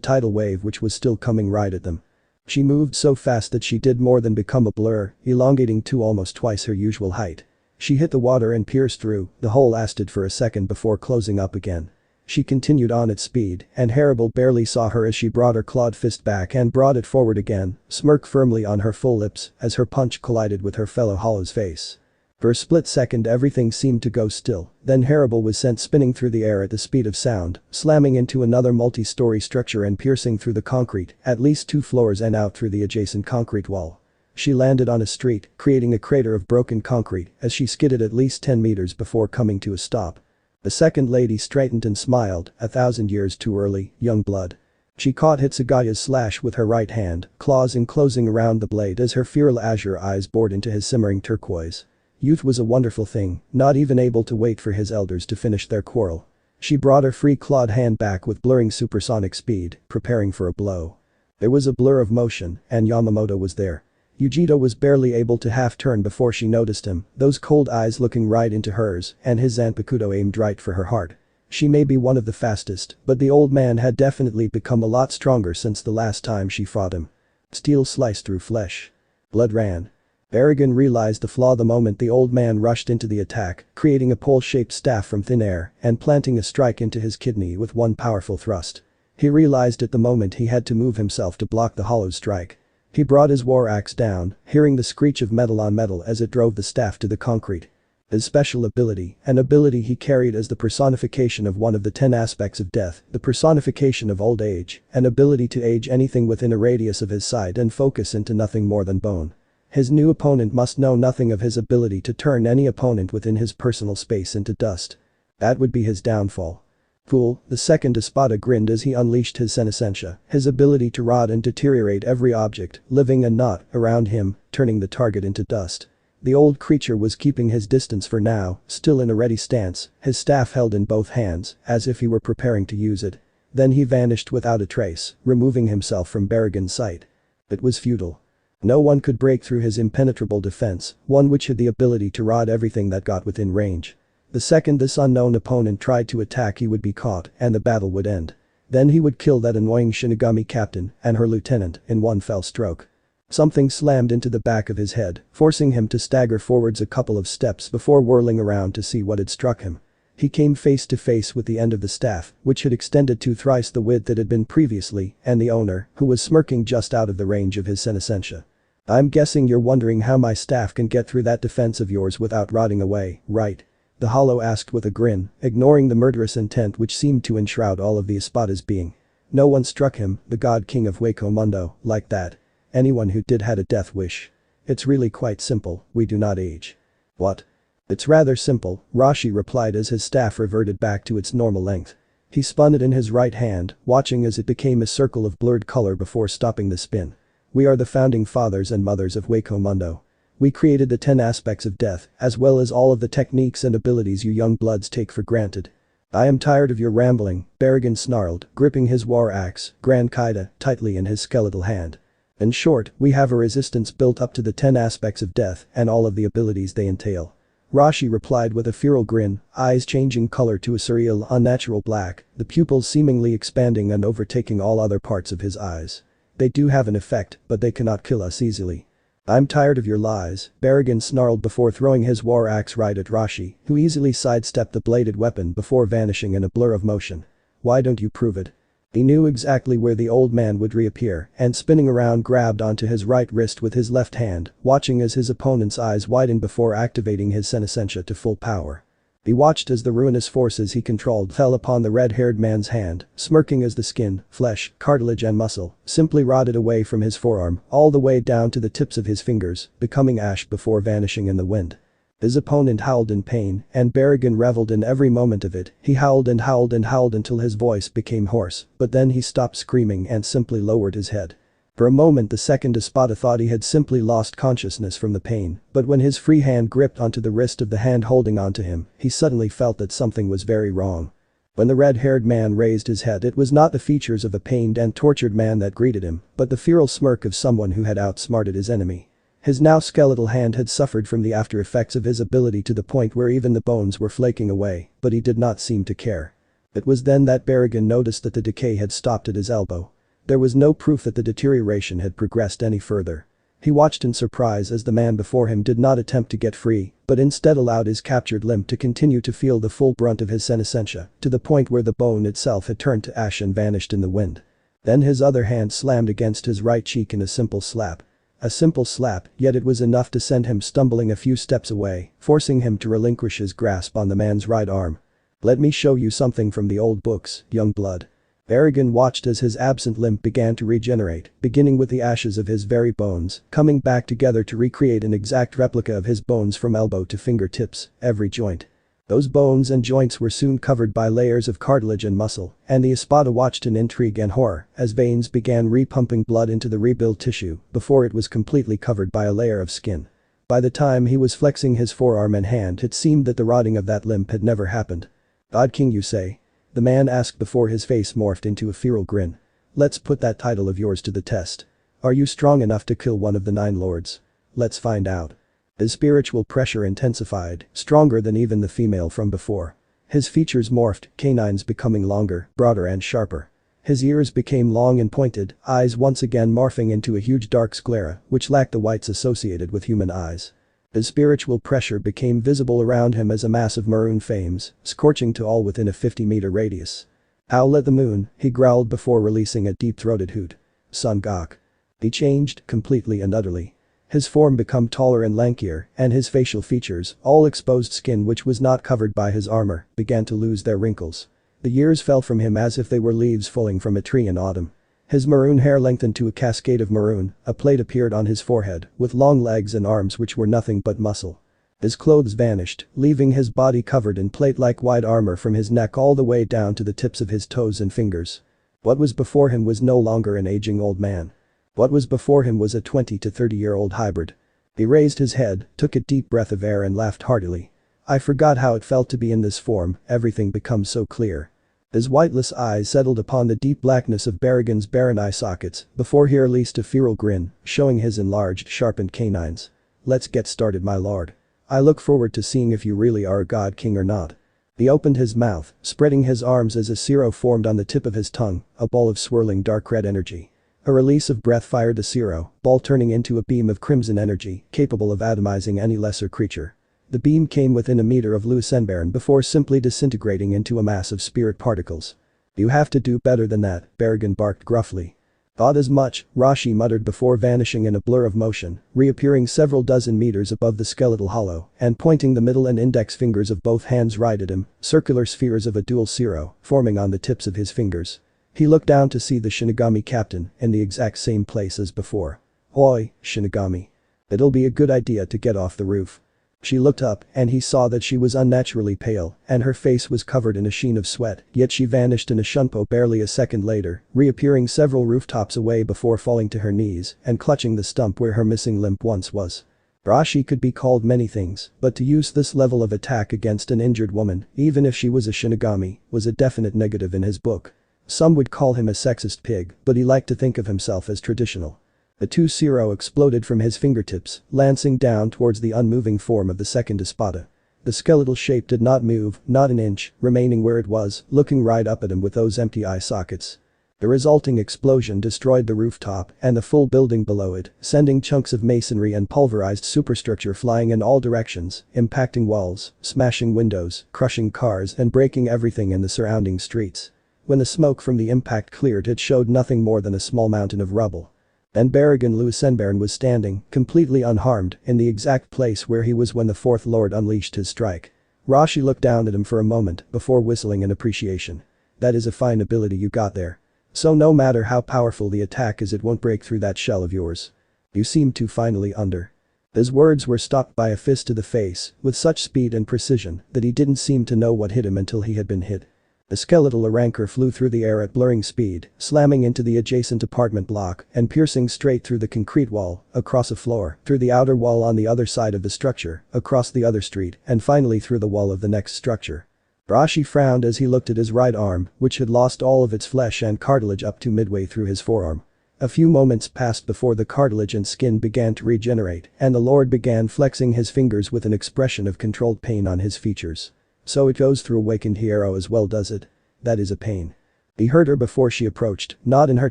tidal wave which was still coming right at them. She moved so fast that she did more than become a blur, elongating to almost twice her usual height. She hit the water and pierced through, the hole lasted for a second before closing up again. She continued on at speed, and Hannibal barely saw her as she brought her clawed fist back and brought it forward again, smirk firmly on her full lips as her punch collided with her fellow Hollow's face. For a split second everything seemed to go still, then Hannibal was sent spinning through the air at the speed of sound, slamming into another multi-story structure and piercing through the concrete, at least 2 floors and out through the adjacent concrete wall. She landed on a street, creating a crater of broken concrete as she skidded at least 10 meters before coming to a stop. The second lady straightened and smiled, 1,000 years too early, young blood. She caught Hitsagaya's slash with her right hand, claws enclosing around the blade as her feral azure eyes bored into his simmering turquoise. Youth was a wonderful thing, not even able to wait for his elders to finish their quarrel. She brought her free clawed hand back with blurring supersonic speed, preparing for a blow. There was a blur of motion, and Yamamoto was there. Yugito was barely able to half-turn before she noticed him, those cold eyes looking right into hers, and his Zanpakuto aimed right for her heart. She may be one of the fastest, but the old man had definitely become a lot stronger since the last time she fought him. Steel sliced through flesh. Blood ran. Baragan realized the flaw the moment the old man rushed into the attack, creating a pole-shaped staff from thin air and planting a strike into his kidney with one powerful thrust. He realized at the moment he had to move himself to block the hollow strike. He brought his war axe down, hearing the screech of metal on metal as it drove the staff to the concrete. His special ability, an ability he carried as the personification of one of the 10 aspects of death, the personification of old age, an ability to age anything within a radius of his sight and focus into nothing more than bone. His new opponent must know nothing of his ability to turn any opponent within his personal space into dust. That would be his downfall. Fool, the second Espada grinned as he unleashed his senescentia, his ability to rot and deteriorate every object, living and not, around him, turning the target into dust. The old creature was keeping his distance for now, still in a ready stance, his staff held in both hands, as if he were preparing to use it. Then he vanished without a trace, removing himself from Baragan's sight. It was futile. No one could break through his impenetrable defense, one which had the ability to rot everything that got within range. The second this unknown opponent tried to attack, he would be caught and the battle would end. Then he would kill that annoying Shinigami captain and her lieutenant in one fell stroke. Something slammed into the back of his head, forcing him to stagger forwards a couple of steps before whirling around to see what had struck him. He came face to face with the end of the staff, which had extended to thrice the width it had been previously, and the owner, who was smirking just out of the range of his senescentia. "I'm guessing you're wondering how my staff can get through that defense of yours without rotting away, right?" The Hollow asked with a grin, ignoring the murderous intent which seemed to enshroud all of the Espada's being. No one struck him, the god king of Hueco Mundo, like that. Anyone who did had a death wish. It's really quite simple, we do not age. What? It's rather simple, Rashi replied as his staff reverted back to its normal length. He spun it in his right hand, watching as it became a circle of blurred color before stopping the spin. We are the founding fathers and mothers of Hueco Mundo. We created the 10 aspects of death, as well as all of the techniques and abilities you young bloods take for granted. I am tired of your rambling, Baragan snarled, gripping his war axe, Grand Kaida, tightly in his skeletal hand. In short, we have a resistance built up to the 10 aspects of death and all of the abilities they entail. Rashi replied with a feral grin, eyes changing color to a surreal, unnatural black, the pupils seemingly expanding and overtaking all other parts of his eyes. They do have an effect, but they cannot kill us easily. I'm tired of your lies, Baragan snarled before throwing his war axe right at Rashi, who easily sidestepped the bladed weapon before vanishing in a blur of motion. Why don't you prove it? He knew exactly where the old man would reappear and spinning around grabbed onto his right wrist with his left hand, watching as his opponent's eyes widened before activating his senescentia to full power. He watched as the ruinous forces he controlled fell upon the red-haired man's hand, smirking as the skin, flesh, cartilage and muscle simply rotted away from his forearm all the way down to the tips of his fingers, becoming ash before vanishing in the wind. His opponent howled in pain, and Baragan reveled in every moment of it. He howled and howled and howled until his voice became hoarse, but then he stopped screaming and simply lowered his head. For a moment the second Espada thought he had simply lost consciousness from the pain, but when his free hand gripped onto the wrist of the hand holding onto him, he suddenly felt that something was very wrong. When the red-haired man raised his head, it was not the features of a pained and tortured man that greeted him, but the feral smirk of someone who had outsmarted his enemy. His now skeletal hand had suffered from the after effects of his ability to the point where even the bones were flaking away, but he did not seem to care. It was then that Baragan noticed that the decay had stopped at his elbow. There was no proof that the deterioration had progressed any further. He watched in surprise as the man before him did not attempt to get free, but instead allowed his captured limb to continue to feel the full brunt of his senescentia, to the point where the bone itself had turned to ash and vanished in the wind. Then his other hand slammed against his right cheek in a simple slap. A simple slap, yet it was enough to send him stumbling a few steps away, forcing him to relinquish his grasp on the man's right arm. Let me show you something from the old books, young blood. Baragan watched as his absent limb began to regenerate, beginning with the ashes of his very bones, coming back together to recreate an exact replica of his bones from elbow to fingertips, every joint. Those bones and joints were soon covered by layers of cartilage and muscle, and the Espada watched in intrigue and horror as veins began repumping blood into the rebuilt tissue before it was completely covered by a layer of skin. By the time he was flexing his forearm and hand, it seemed that the rotting of that limb had never happened. God King, you say? The man asked before his face morphed into a feral grin. Let's put that title of yours to the test. Are you strong enough to kill one of the 9 lords? Let's find out. His spiritual pressure intensified, stronger than even the female from before. His features morphed, canines becoming longer, broader and sharper. His ears became long and pointed, eyes once again morphing into a huge dark sclera, which lacked the whites associated with human eyes. His spiritual pressure became visible around him as a mass of maroon flames, scorching to all within a 50-meter radius. Howl at the moon, he growled before releasing a deep-throated hoot. Son Gok. He changed, completely and utterly. His form became taller and lankier, and his facial features, all exposed skin which was not covered by his armor, began to lose their wrinkles. The years fell from him as if they were leaves falling from a tree in autumn. His maroon hair lengthened to a cascade of maroon, a plate appeared on his forehead, with long legs and arms which were nothing but muscle. His clothes vanished, leaving his body covered in plate-like white armor from his neck all the way down to the tips of his toes and fingers. What was before him was no longer an aging old man. What was before him was a 20 to 30-year-old hybrid. He raised his head, took a deep breath of air and laughed heartily. I forgot how it felt to be in this form, everything becomes so clear. His whiteless eyes settled upon the deep blackness of Baragan's barren eye sockets before he released a feral grin, showing his enlarged, sharpened canines. Let's get started, my lord. I look forward to seeing if you really are a god king or not. He opened his mouth, spreading his arms as a Zero formed on the tip of his tongue, a ball of swirling dark red energy. A release of breath fired the Zero, ball turning into a beam of crimson energy, capable of atomizing any lesser creature. The beam came within a meter of Lucenbaron before simply disintegrating into a mass of spirit particles. You have to do better than that, Baragan barked gruffly. Thought as much, Rashi muttered before vanishing in a blur of motion, reappearing several dozen meters above the skeletal hollow, and pointing the middle and index fingers of both hands right at him, circular spheres of a dual Zero, forming on the tips of his fingers. He looked down to see the Shinigami captain, in the exact same place as before. Oi, Shinigami. It'll be a good idea to get off the roof. She looked up, and he saw that she was unnaturally pale, and her face was covered in a sheen of sweat, yet she vanished in a shunpo barely a second later, reappearing several rooftops away before falling to her knees and clutching the stump where her missing limb once was. Rashi could be called many things, but to use this level of attack against an injured woman, even if she was a Shinigami, was a definite negative in his book. Some would call him a sexist pig, but he liked to think of himself as traditional. The 2-0 exploded from his fingertips, lancing down towards the unmoving form of the second espada. The skeletal shape did not move, not an inch, remaining where it was, looking right up at him with those empty eye sockets. The resulting explosion destroyed the rooftop and the full building below it, sending chunks of masonry and pulverized superstructure flying in all directions, impacting walls, smashing windows, crushing cars and breaking everything in the surrounding streets. When the smoke from the impact cleared, it showed nothing more than a small mountain of rubble. And Baragan Lucenbaron was standing, completely unharmed, in the exact place where he was when the Fourth Lord unleashed his strike. Rashi looked down at him for a moment before whistling in appreciation. That is a fine ability you got there. So no matter how powerful the attack is, it won't break through that shell of yours. You seem to finally under. His words were stopped by a fist to the face, with such speed and precision that he didn't seem to know what hit him until he had been hit. The skeletal rancor flew through the air at blurring speed, slamming into the adjacent apartment block and piercing straight through the concrete wall, across a floor, through the outer wall on the other side of the structure, across the other street, and finally through the wall of the next structure. Rashi frowned as he looked at his right arm, which had lost all of its flesh and cartilage up to midway through his forearm. A few moments passed before the cartilage and skin began to regenerate, and the Lord began flexing his fingers with an expression of controlled pain on his features. So it goes through awakened hero as well, does it? That is a pain. He heard her before she approached, not in her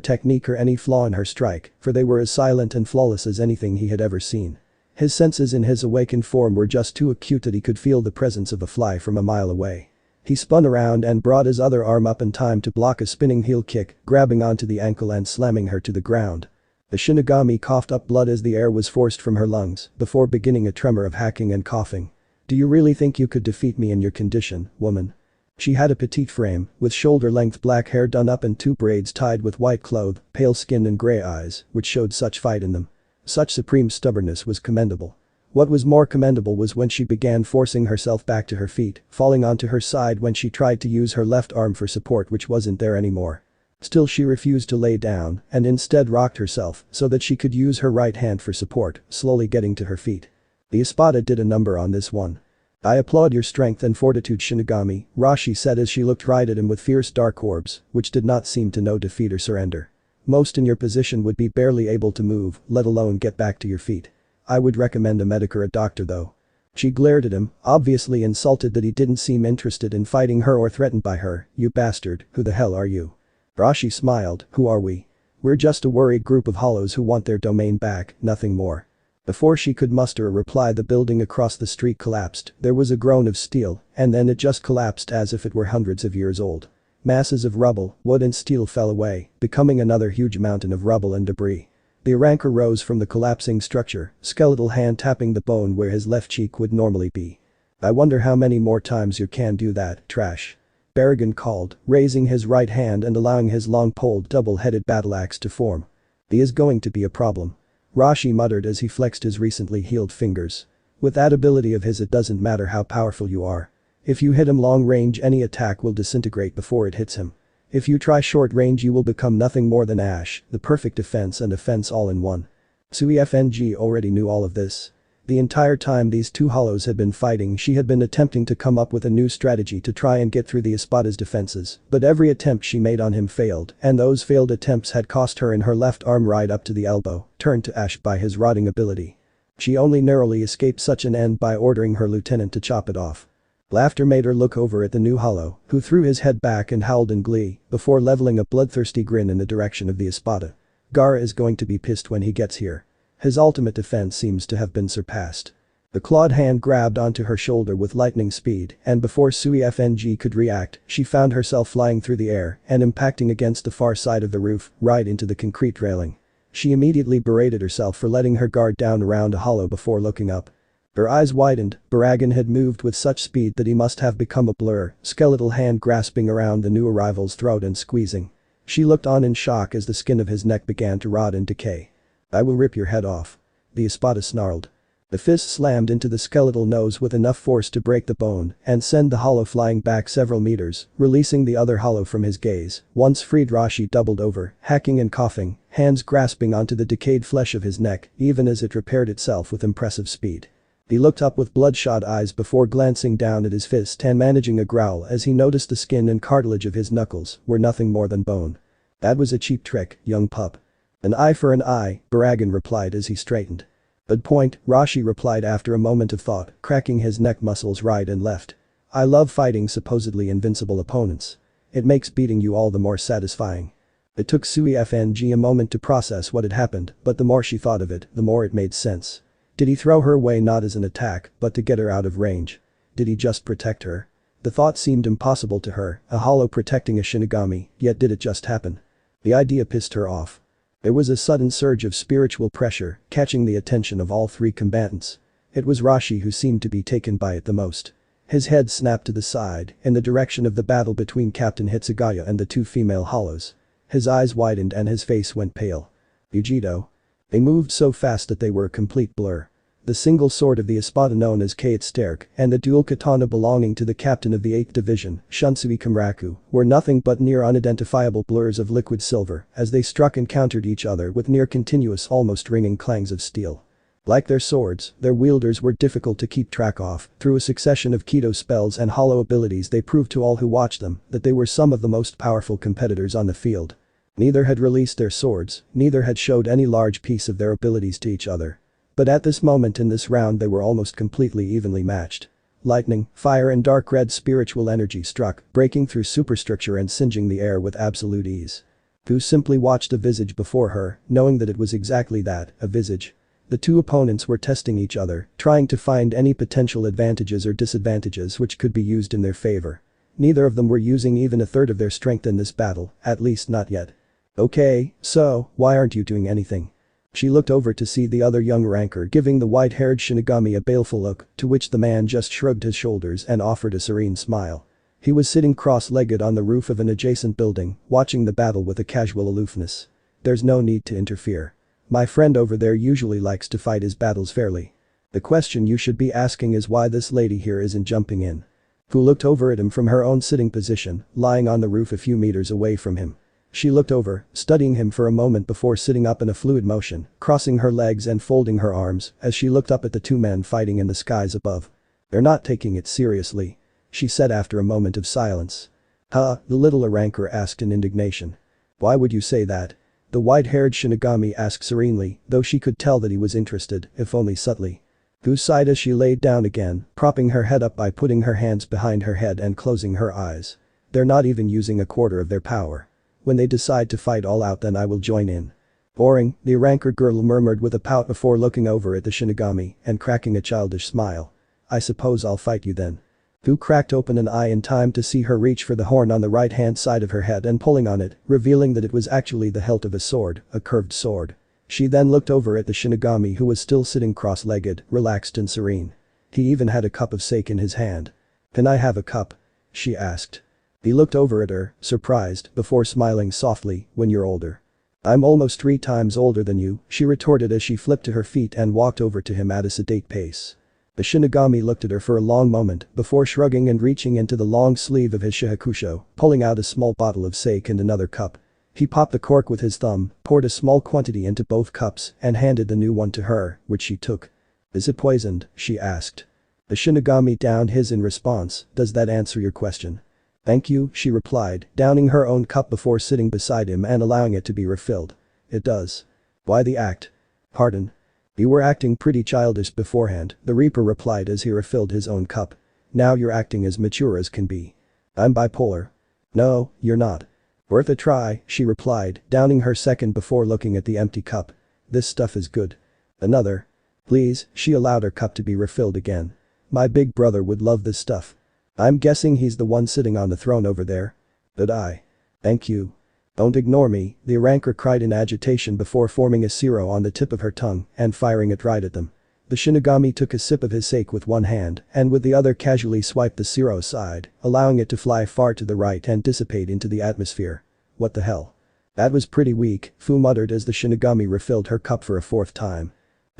technique or any flaw in her strike, for they were as silent and flawless as anything he had ever seen. His senses in his awakened form were just too acute that he could feel the presence of a fly from a mile away. He spun around and brought his other arm up in time to block a spinning heel kick, grabbing onto the ankle and slamming her to the ground. The Shinigami coughed up blood as the air was forced from her lungs, before beginning a tremor of hacking and coughing. Do you really think you could defeat me in your condition, woman? She had a petite frame, with shoulder-length black hair done up in 2 braids tied with white cloth, pale skin and grey eyes, which showed such fight in them. Such supreme stubbornness was commendable. What was more commendable was when she began forcing herself back to her feet, falling onto her side when she tried to use her left arm for support, which wasn't there anymore. Still, she refused to lay down and instead rocked herself so that she could use her right hand for support, slowly getting to her feet. The espada did a number on this one. I applaud your strength and fortitude, Shinigami, Rashi said as she looked right at him with fierce dark orbs, which did not seem to know defeat or surrender. Most in your position would be barely able to move, let alone get back to your feet. I would recommend a medic or a doctor though. She glared at him, obviously insulted that he didn't seem interested in fighting her or threatened by her. You bastard, who the hell are you? Rashi smiled, who are we? We're just a worried group of hollows who want their domain back, nothing more. Before she could muster a reply, the building across the street collapsed. There was a groan of steel, and then it just collapsed as if it were hundreds of years old. Masses of rubble, wood and steel fell away, becoming another huge mountain of rubble and debris. The rancor rose from the collapsing structure, skeletal hand tapping the bone where his left cheek would normally be. I wonder how many more times you can do that, trash. Baragan called, raising his right hand and allowing his long-poled double-headed battle axe to form. He is going to be a problem. Rashi muttered as he flexed his recently healed fingers. With that ability of his, it doesn't matter how powerful you are. If you hit him long range, any attack will disintegrate before it hits him. If you try short range, you will become nothing more than ash, the perfect defense and offense all in one. Sui-FNG already knew all of this. The entire time these two hollows had been fighting, she had been attempting to come up with a new strategy to try and get through the espada's defenses, but every attempt she made on him failed, and those failed attempts had cost her in her left arm right up to the elbow, turned to ash by his rotting ability. She only narrowly escaped such an end by ordering her lieutenant to chop it off. Laughter made her look over at the new hollow, who threw his head back and howled in glee, before leveling a bloodthirsty grin in the direction of the espada. Gara is going to be pissed when he gets here. His ultimate defense seems to have been surpassed. The clawed hand grabbed onto her shoulder with lightning speed, and before Sui-FNG could react, she found herself flying through the air and impacting against the far side of the roof, right into the concrete railing. She immediately berated herself for letting her guard down around a hollow before looking up. Her eyes widened. Baragan had moved with such speed that he must have become a blur, skeletal hand grasping around the new arrival's throat and squeezing. She looked on in shock as the skin of his neck began to rot and decay. I will rip your head off. The espada snarled. The fist slammed into the skeletal nose with enough force to break the bone and send the hollow flying back several meters, releasing the other hollow from his gaze. Once freed, Rashi doubled over, hacking and coughing, hands grasping onto the decayed flesh of his neck even as it repaired itself with impressive speed. He looked up with bloodshot eyes before glancing down at his fist and managing a growl as he noticed the skin and cartilage of his knuckles were nothing more than bone. "That was a cheap trick, young pup." "An eye for an eye," Baragan replied as he straightened. "Good point," Rashi replied after a moment of thought, cracking his neck muscles right and left. "I love fighting supposedly invincible opponents. It makes beating you all the more satisfying." It took Sui FNG a moment to process what had happened, but the more she thought of it, the more it made sense. Did he throw her away not as an attack, but to get her out of range? Did he just protect her? The thought seemed impossible to her, a hollow protecting a Shinigami, yet did it just happen? The idea pissed her off. There was a sudden surge of spiritual pressure, catching the attention of all three combatants. It was Rashi who seemed to be taken by it the most. His head snapped to the side, in the direction of the battle between Captain Hitsugaya and the two female hollows. His eyes widened and his face went pale. Yugito. They moved so fast that they were a complete blur. The single sword of the espada known as Kate Sterk and the dual katana belonging to the captain of the 8th Division, Shunsui Kamraku, were nothing but near unidentifiable blurs of liquid silver as they struck and countered each other with near continuous almost ringing clangs of steel. Like their swords, their wielders were difficult to keep track of. Through a succession of Kido spells and hollow abilities they proved to all who watched them that they were some of the most powerful competitors on the field. Neither had released their swords, neither had showed any large piece of their abilities to each other. But at this moment in this round they were almost completely evenly matched. Lightning, fire and dark red spiritual energy struck, breaking through superstructure and singeing the air with absolute ease. Fu simply watched a visage before her, knowing that it was exactly that, a visage. The two opponents were testing each other, trying to find any potential advantages or disadvantages which could be used in their favor. Neither of them were using even a third of their strength in this battle, at least not yet. "Okay, so, why aren't you doing anything?" She looked over to see the other young ranker giving the white-haired Shinigami a baleful look, to which the man just shrugged his shoulders and offered a serene smile. He was sitting cross-legged on the roof of an adjacent building, watching the battle with a casual aloofness. "There's no need to interfere. My friend over there usually likes to fight his battles fairly. The question you should be asking is why this lady here isn't jumping in." Fu looked over at him from her own sitting position, lying on the roof a few meters away from him. She looked over, studying him for a moment before sitting up in a fluid motion, crossing her legs and folding her arms as she looked up at the two men fighting in the skies above. "They're not taking it seriously," she said after a moment of silence. "Huh?" the little ranker asked in indignation. "Why would you say that?" the white-haired Shinigami asked serenely, though she could tell that he was interested, if only subtly. Fu sighed as she laid down again, propping her head up by putting her hands behind her head and closing her eyes. "They're not even using a quarter of their power. When they decide to fight all out then I will join in." "Boring," the ranker girl murmured with a pout before looking over at the Shinigami and cracking a childish smile. "I suppose I'll fight you then." Fu cracked open an eye in time to see her reach for the horn on the right-hand side of her head and pulling on it, revealing that it was actually the hilt of a sword, a curved sword. She then looked over at the Shinigami who was still sitting cross-legged, relaxed and serene. He even had a cup of sake in his hand. "Can I have a cup?" she asked. He looked over at her, surprised, before smiling softly. "When you're older." "I'm almost 3 times older than you," she retorted as she flipped to her feet and walked over to him at a sedate pace. The Shinigami looked at her for a long moment before shrugging and reaching into the long sleeve of his shihakusho, pulling out a small bottle of sake and another cup. He popped the cork with his thumb, poured a small quantity into both cups and handed the new one to her, which she took. "Is it poisoned?" she asked. The Shinigami downed his in response. "Does that answer your question?" "Thank you," she replied, downing her own cup before sitting beside him and allowing it to be refilled. "It does." "Why the act?" "Pardon?" "You were acting pretty childish beforehand," the Reaper replied as he refilled his own cup. "Now you're acting as mature as can be." "I'm bipolar." "No, you're not." "Worth a try," she replied, downing her second before looking at the empty cup. "This stuff is good." "Another?" "Please," she allowed her cup to be refilled again. "My big brother would love this stuff." "I'm guessing he's the one sitting on the throne over there." "But I." "Thank you." "Don't ignore me," the ranker cried in agitation before forming a zero on the tip of her tongue and firing it right at them. The Shinigami took a sip of his sake with one hand and with the other casually swiped the zero aside, allowing it to fly far to the right and dissipate into the atmosphere. "What the hell?" "That was pretty weak," Fu muttered as the Shinigami refilled her cup for a 4th time.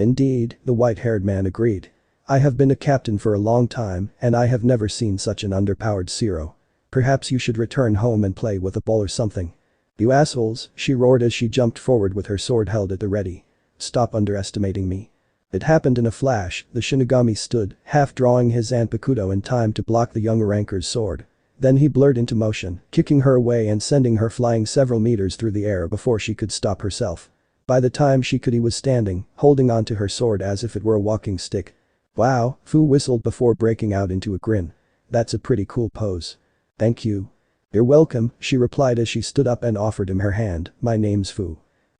Indeed, the white-haired man agreed. I have been a captain for a long time and I have never seen such an underpowered zero. Perhaps you should return home and play with a ball or something. You assholes, she roared as she jumped forward with her sword held at the ready. Stop underestimating me. It happened in a flash, the Shinigami stood, half drawing his Zanpakuto in time to block the young ranker's sword. Then he blurred into motion, kicking her away and sending her flying several meters through the air before she could stop herself. By the time she could, he was standing, holding onto her sword as if it were a walking stick. Wow, Fu whistled before breaking out into a grin. That's a pretty cool pose. Thank you. You're welcome, she replied as she stood up and offered him her hand. My name's Fu.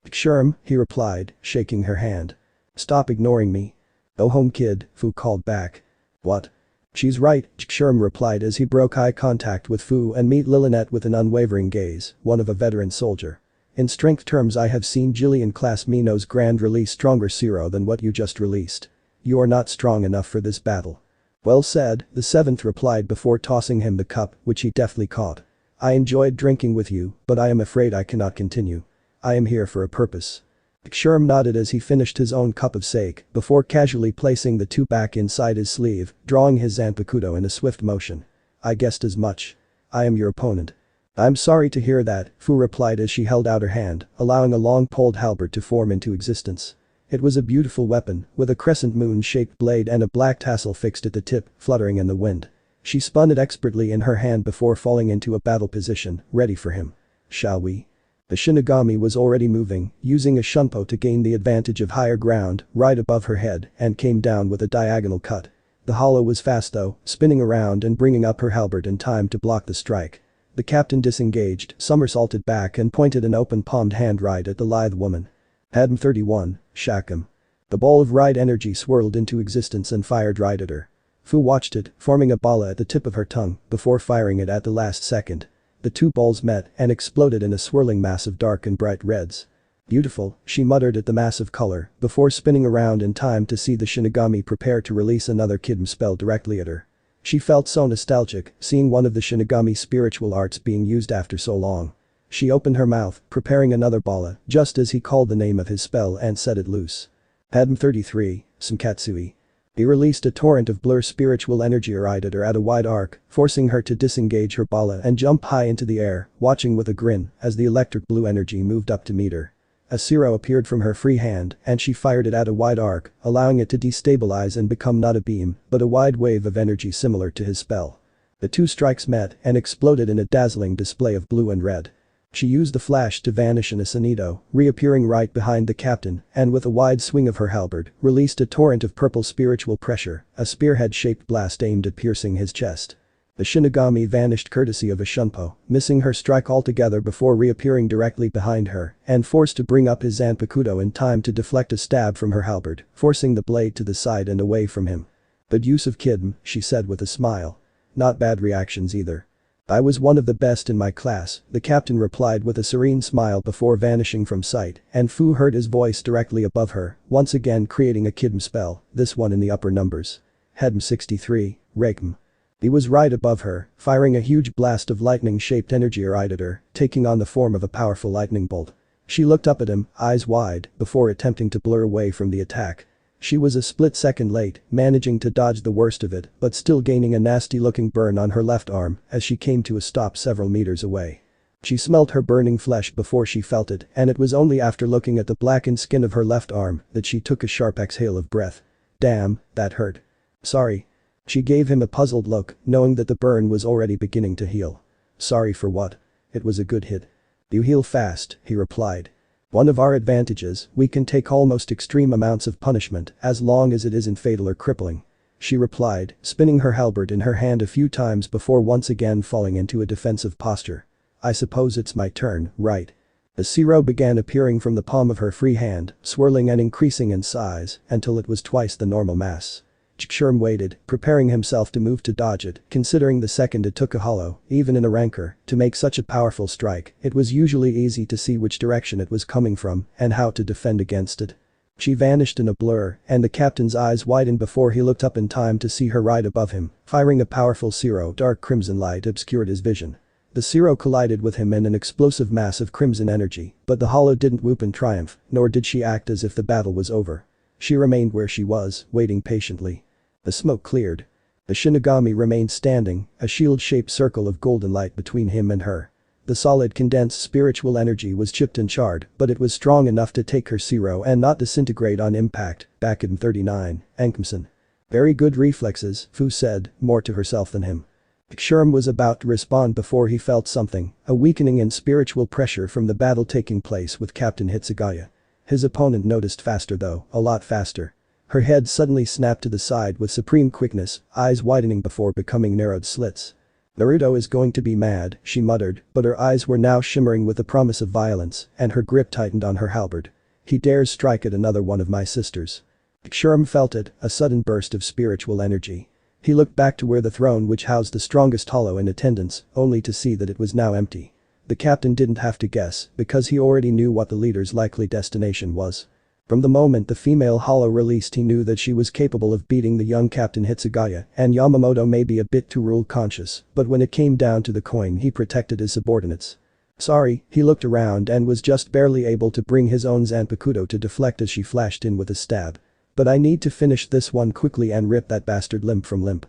Sherm, he replied, shaking her hand. Stop ignoring me. Go home, kid, Fu called back. What? She's right, Sherm replied as he broke eye contact with Fu and met Lilinet with an unwavering gaze, one of a veteran soldier. In strength terms, I have seen Jillian-class Mino's grand release stronger zero than what you just released. You are not strong enough for this battle. Well said, the seventh replied before tossing him the cup, which he deftly caught. I enjoyed drinking with you, but I am afraid I cannot continue. I am here for a purpose. Sherm nodded as he finished his own cup of sake, before casually placing the two back inside his sleeve, drawing his Zanpakuto in a swift motion. I guessed as much. I am your opponent. I'm sorry to hear that, Fu replied as she held out her hand, allowing a long-poled halberd to form into existence. It was a beautiful weapon, with a crescent moon-shaped blade and a black tassel fixed at the tip, fluttering in the wind. She spun it expertly in her hand before falling into a battle position, ready for him. Shall we? The Shinigami was already moving, using a shunpo to gain the advantage of higher ground, right above her head, and came down with a diagonal cut. The hollow was fast though, spinning around and bringing up her halberd in time to block the strike. The captain disengaged, somersaulted back and pointed an open-palmed hand right at the lithe woman. Hadm 31, Shakum. The ball of right energy swirled into existence and fired right at her. Fu watched it, forming a bala at the tip of her tongue, before firing it at the last second. The two balls met and exploded in a swirling mass of dark and bright reds. Beautiful, she muttered at the massive color, before spinning around in time to see the Shinigami prepare to release another Kidm spell directly at her. She felt so nostalgic, seeing one of the Shinigami spiritual arts being used after so long. She opened her mouth, preparing another bala, just as he called the name of his spell and set it loose. Hadm 33, Sankatsui. He released a torrent of blur spiritual energy right at her at a wide arc, forcing her to disengage her bala and jump high into the air, watching with a grin as the electric blue energy moved up to meet her. A zero appeared from her free hand and she fired it at a wide arc, allowing it to destabilize and become not a beam, but a wide wave of energy similar to his spell. The two strikes met and exploded in a dazzling display of blue and red. She used the flash to vanish in a sonito, reappearing right behind the captain, and with a wide swing of her halberd, released a torrent of purple spiritual pressure, a spearhead-shaped blast aimed at piercing his chest. The Shinigami vanished courtesy of a shunpo, missing her strike altogether before reappearing directly behind her, and forced to bring up his Zanpakuto in time to deflect a stab from her halberd, forcing the blade to the side and away from him. Good use of Kidm, she said with a smile. Not bad reactions either. I was one of the best in my class, the captain replied with a serene smile before vanishing from sight, and Fu heard his voice directly above her, once again creating a Kidm spell, this one in the upper numbers. Hadm 63, Reikm. He was right above her, firing a huge blast of lightning-shaped energy right at her, taking on the form of a powerful lightning bolt. She looked up at him, eyes wide, before attempting to blur away from the attack. She was a split second late, managing to dodge the worst of it, but still gaining a nasty-looking burn on her left arm as she came to a stop several meters away. She smelled her burning flesh before she felt it, and it was only after looking at the blackened skin of her left arm that she took a sharp exhale of breath. Damn, that hurt. Sorry. She gave him a puzzled look, knowing that the burn was already beginning to heal. Sorry for what? It was a good hit. You heal fast, he replied. One of our advantages, we can take almost extreme amounts of punishment as long as it isn't fatal or crippling. She replied, spinning her halberd in her hand a few times before once again falling into a defensive posture. I suppose it's my turn, right? A zero began appearing from the palm of her free hand, swirling and increasing in size until it was twice the normal mass. Sherm waited, preparing himself to move to dodge it, considering the second it took a hollow, even in a rancor, to make such a powerful strike. It was usually easy to see which direction it was coming from and how to defend against it. She vanished in a blur, and the captain's eyes widened before he looked up in time to see her right above him, firing a powerful zero. Dark crimson light obscured his vision. The zero collided with him in an explosive mass of crimson energy, but the hollow didn't whoop in triumph, nor did she act as if the battle was over. She remained where she was, waiting patiently. The smoke cleared. The Shinigami remained standing, a shield-shaped circle of golden light between him and her. The solid condensed spiritual energy was chipped and charred, but it was strong enough to take her zero and not disintegrate on impact. Back in 39, Enkumsen. Very good reflexes, Fu said, more to herself than him. Sherm was about to respond before he felt something, a weakening in spiritual pressure from the battle taking place with Captain Hitsugaya. His opponent noticed faster though, a lot faster. Her head suddenly snapped to the side with supreme quickness, eyes widening before becoming narrowed slits. Naruto is going to be mad, she muttered, but her eyes were now shimmering with the promise of violence, and her grip tightened on her halberd. He dares strike at another one of my sisters. Sherm felt it, a sudden burst of spiritual energy. He looked back to where the throne which housed the strongest hollow in attendance, only to see that it was now empty. The captain didn't have to guess, because he already knew what the leader's likely destination was. From the moment the female hollow released he knew that she was capable of beating the young Captain Hitsugaya, and Yamamoto may be a bit too rule-conscious, but when it came down to the coin he protected his subordinates. Sorry, he looked around and was just barely able to bring his own Zanpakuto to deflect as she flashed in with a stab. But I need to finish this one quickly and rip that bastard limb from limb.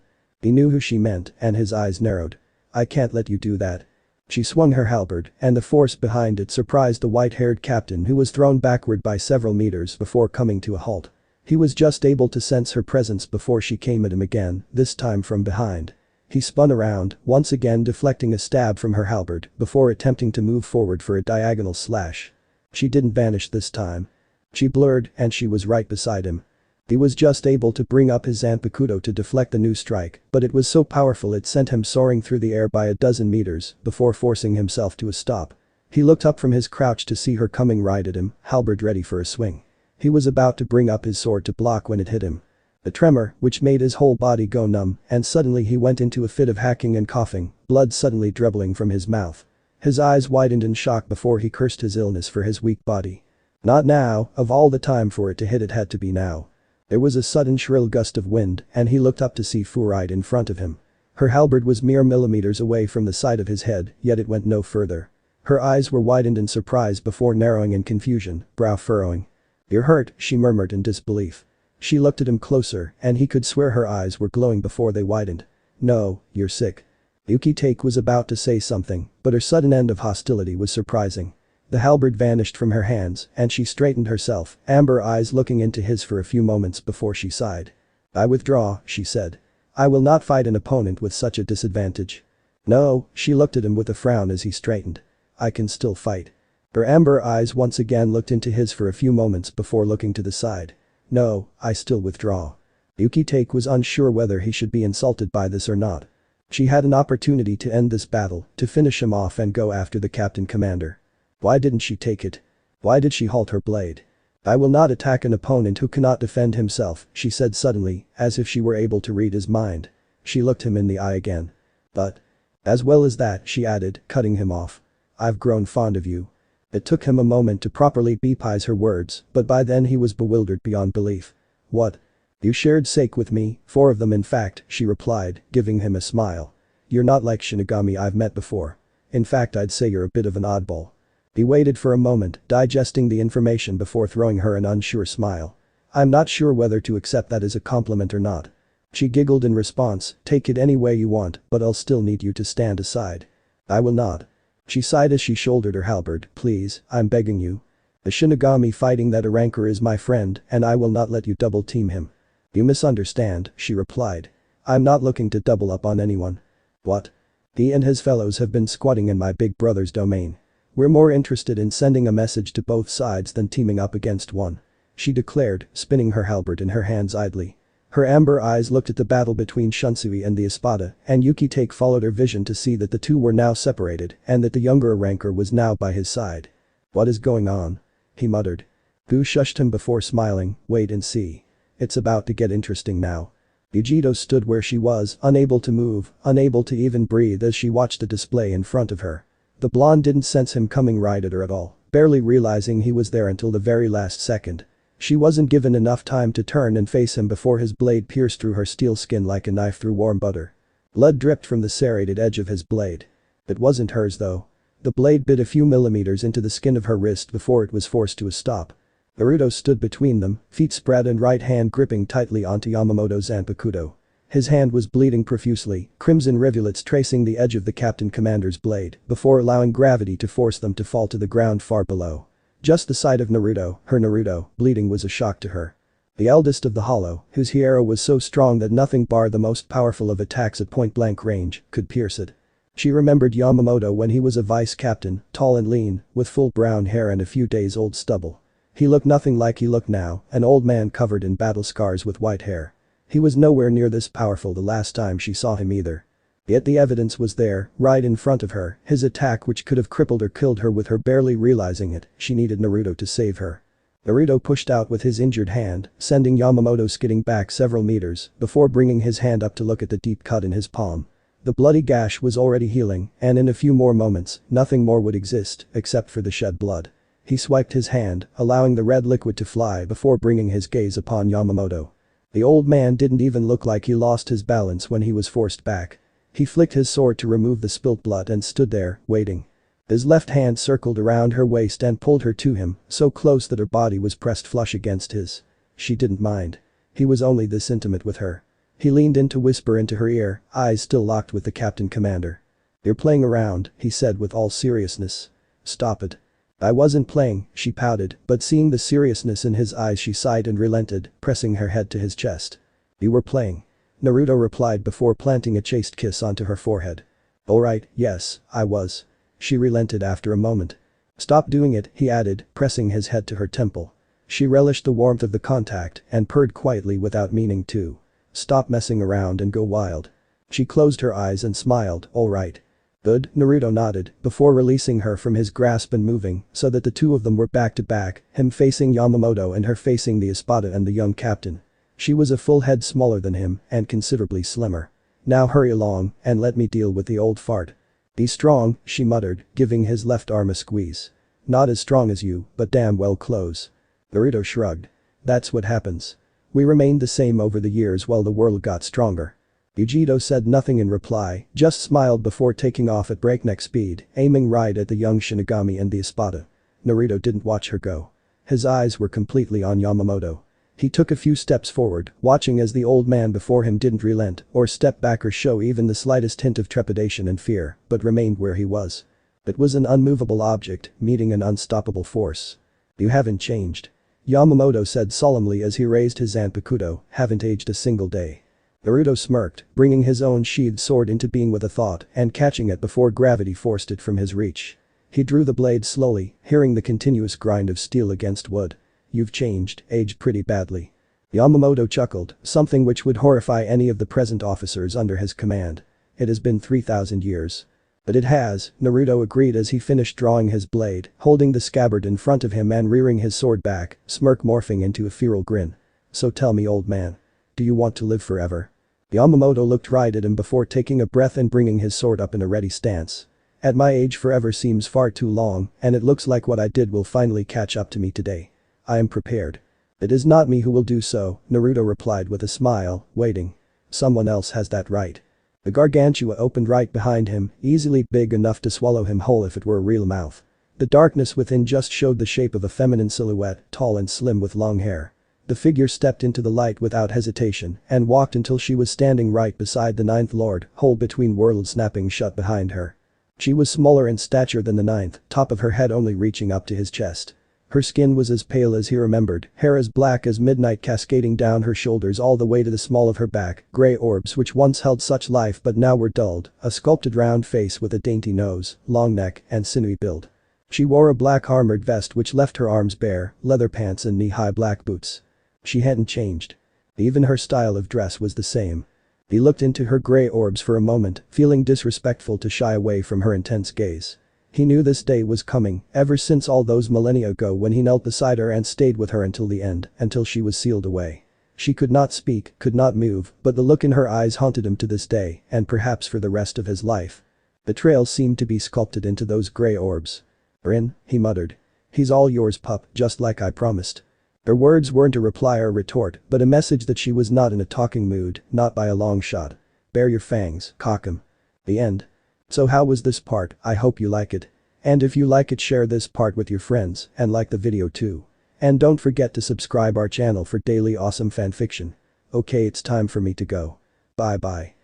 He knew who she meant, and his eyes narrowed. I can't let you do that. She swung her halberd, and the force behind it surprised the white-haired captain who was thrown backward by several meters before coming to a halt. He was just able to sense her presence before she came at him again, this time from behind. He spun around, once again deflecting a stab from her halberd, before attempting to move forward for a diagonal slash. She didn't vanish this time. She blurred, and she was right beside him. He was just able to bring up his Zanpakuto to deflect the new strike, but it was so powerful it sent him soaring through the air by a dozen meters, before forcing himself to a stop. He looked up from his crouch to see her coming right at him, halberd ready for a swing. He was about to bring up his sword to block when it hit him. A tremor, which made his whole body go numb, and suddenly he went into a fit of hacking and coughing, blood suddenly dribbling from his mouth. His eyes widened in shock before he cursed his illness for his weak body. Not now, of all the time for it to hit it had to be now. There was a sudden shrill gust of wind, and he looked up to see Fu right in front of him. Her halberd was mere millimeters away from the side of his head, yet it went no further. Her eyes were widened in surprise before narrowing in confusion, brow furrowing. "You're hurt," she murmured in disbelief. She looked at him closer, and he could swear her eyes were glowing before they widened. "No, you're sick." Yugito was about to say something, but her sudden end of hostility was surprising. The halberd vanished from her hands, and she straightened herself, amber eyes looking into his for a few moments before she sighed. "I withdraw," she said. "I will not fight an opponent with such a disadvantage." "No," she looked at him with a frown as he straightened. "I can still fight." Her amber eyes once again looked into his for a few moments before looking to the side. "No, I still withdraw." Yugito was unsure whether he should be insulted by this or not. She had an opportunity to end this battle, to finish him off and go after the captain commander. Why didn't she take it? Why did she halt her blade? "I will not attack an opponent who cannot defend himself," she said suddenly, as if she were able to read his mind. She looked him in the eye again. "But. As well as that," she added, cutting him off. "I've grown fond of you." It took him a moment to properly bepize her words, but by then he was bewildered beyond belief. "What? You shared sake with me, 4 of them in fact," she replied, giving him a smile. "You're not like Shinigami I've met before. In fact I'd say you're a bit of an oddball." He waited for a moment, digesting the information before throwing her an unsure smile. "I'm not sure whether to accept that as a compliment or not." She giggled in response, "Take it any way you want, but I'll still need you to stand aside." "I will not." She sighed as she shouldered her halberd. "Please, I'm begging you. The Shinigami fighting that Arankor is my friend, and I will not let you double-team him." "You misunderstand," she replied. "I'm not looking to double up on anyone." "What?" "He and his fellows have been squatting in my big brother's domain. We're more interested in sending a message to both sides than teaming up against one," she declared, spinning her halberd in her hands idly. Her amber eyes looked at the battle between Shunsui and the Espada, and Yugito followed her vision to see that the two were now separated and that the younger Arankor was now by his side. "What is going on?" he muttered. Gu shushed him before smiling. "Wait and see. It's about to get interesting now." Yugito stood where she was, unable to move, unable to even breathe as she watched the display in front of her. The blonde didn't sense him coming right at her at all, barely realizing he was there until the very last second. She wasn't given enough time to turn and face him before his blade pierced through her steel skin like a knife through warm butter. Blood dripped from the serrated edge of his blade. It wasn't hers though. The blade bit a few millimeters into the skin of her wrist before it was forced to a stop. Naruto stood between them, feet spread and right hand gripping tightly onto Yamamoto's zanpakuto. His hand was bleeding profusely, crimson rivulets tracing the edge of the Captain Commander's blade, before allowing gravity to force them to fall to the ground far below. Just the sight of Naruto, her Naruto, bleeding was a shock to her. The eldest of the Hollow, whose hierro was so strong that nothing bar the most powerful of attacks at point-blank range could pierce it. She remembered Yamamoto when he was a vice captain, tall and lean, with full brown hair and a few days old stubble. He looked nothing like he looked now, an old man covered in battle scars with white hair. He was nowhere near this powerful the last time she saw him either. Yet the evidence was there, right in front of her, his attack which could have crippled or killed her with her barely realizing it. She needed Naruto to save her. Naruto pushed out with his injured hand, sending Yamamoto skidding back several meters, before bringing his hand up to look at the deep cut in his palm. The bloody gash was already healing, and in a few more moments, nothing more would exist, except for the shed blood. He swiped his hand, allowing the red liquid to fly before bringing his gaze upon Yamamoto. The old man didn't even look like he lost his balance when he was forced back. He flicked his sword to remove the spilt blood and stood there, waiting. His left hand circled around her waist and pulled her to him, so close that her body was pressed flush against his. She didn't mind. He was only this intimate with her. He leaned in to whisper into her ear, eyes still locked with the Captain Commander. "You're playing around," he said with all seriousness. "Stop it." "I wasn't playing," she pouted, but seeing the seriousness in his eyes she sighed and relented, pressing her head to his chest. "You were playing," Naruto replied before planting a chaste kiss onto her forehead. "Alright, yes, I was." She relented after a moment. "Stop doing it," he added, pressing his head to her temple. She relished the warmth of the contact and purred quietly without meaning to. "Stop messing around and go wild." She closed her eyes and smiled, "Alright." "Good," Naruto nodded, before releasing her from his grasp and moving, so that the two of them were back to back, him facing Yamamoto and her facing the espada and the young captain. She was a full head smaller than him and considerably slimmer. "Now hurry along and let me deal with the old fart." "Be strong," she muttered, giving his left arm a squeeze. "Not as strong as you, but damn well close." Naruto shrugged. "That's what happens. We remained the same over the years while the world got stronger." Yugito said nothing in reply, just smiled before taking off at breakneck speed, aiming right at the young Shinigami and the espada. Naruto didn't watch her go. His eyes were completely on Yamamoto. He took a few steps forward, watching as the old man before him didn't relent or step back or show even the slightest hint of trepidation and fear, but remained where he was. It was an unmovable object, meeting an unstoppable force. "You haven't changed," Yamamoto said solemnly as he raised his zanpakuto, "haven't aged a single day." Naruto smirked, bringing his own sheathed sword into being with a thought and catching it before gravity forced it from his reach. He drew the blade slowly, hearing the continuous grind of steel against wood. "You've changed, aged pretty badly." Yamamoto chuckled, something which would horrify any of the present officers under his command. "It has been 3,000 years. "But it has," Naruto agreed as he finished drawing his blade, holding the scabbard in front of him and rearing his sword back, smirk morphing into a feral grin. "So tell me, old man. Do you want to live forever?" Yamamoto looked right at him before taking a breath and bringing his sword up in a ready stance. "At my age forever seems far too long, and it looks like what I did will finally catch up to me today. I am prepared." "It is not me who will do so," Naruto replied with a smile, waiting. "Someone else has that right." The gargantua opened right behind him, easily big enough to swallow him whole if it were a real mouth. The darkness within just showed the shape of a feminine silhouette, tall and slim with long hair. The figure stepped into the light without hesitation and walked until she was standing right beside the Ninth Lord, hole between worlds snapping shut behind her. She was smaller in stature than the Ninth, top of her head only reaching up to his chest. Her skin was as pale as he remembered, hair as black as midnight cascading down her shoulders all the way to the small of her back, gray orbs which once held such life but now were dulled, a sculpted round face with a dainty nose, long neck and sinewy build. She wore a black armored vest which left her arms bare, leather pants and knee-high black boots. She hadn't changed. Even her style of dress was the same. He looked into her gray orbs for a moment, feeling disrespectful to shy away from her intense gaze. He knew this day was coming, ever since all those millennia ago when he knelt beside her and stayed with her until the end, until she was sealed away. She could not speak, could not move, but the look in her eyes haunted him to this day, and perhaps for the rest of his life. Betrayal seemed to be sculpted into those gray orbs. "Rin," he muttered. "He's all yours, pup, just like I promised." Her words weren't a reply or retort, but a message that she was not in a talking mood, not by a long shot. "Bare your fangs, cock 'em." The end. So how was this part? I hope you like it. And if you like it, share this part with your friends and like the video too. And don't forget to subscribe our channel for daily awesome fanfiction. Okay, it's time for me to go. Bye bye.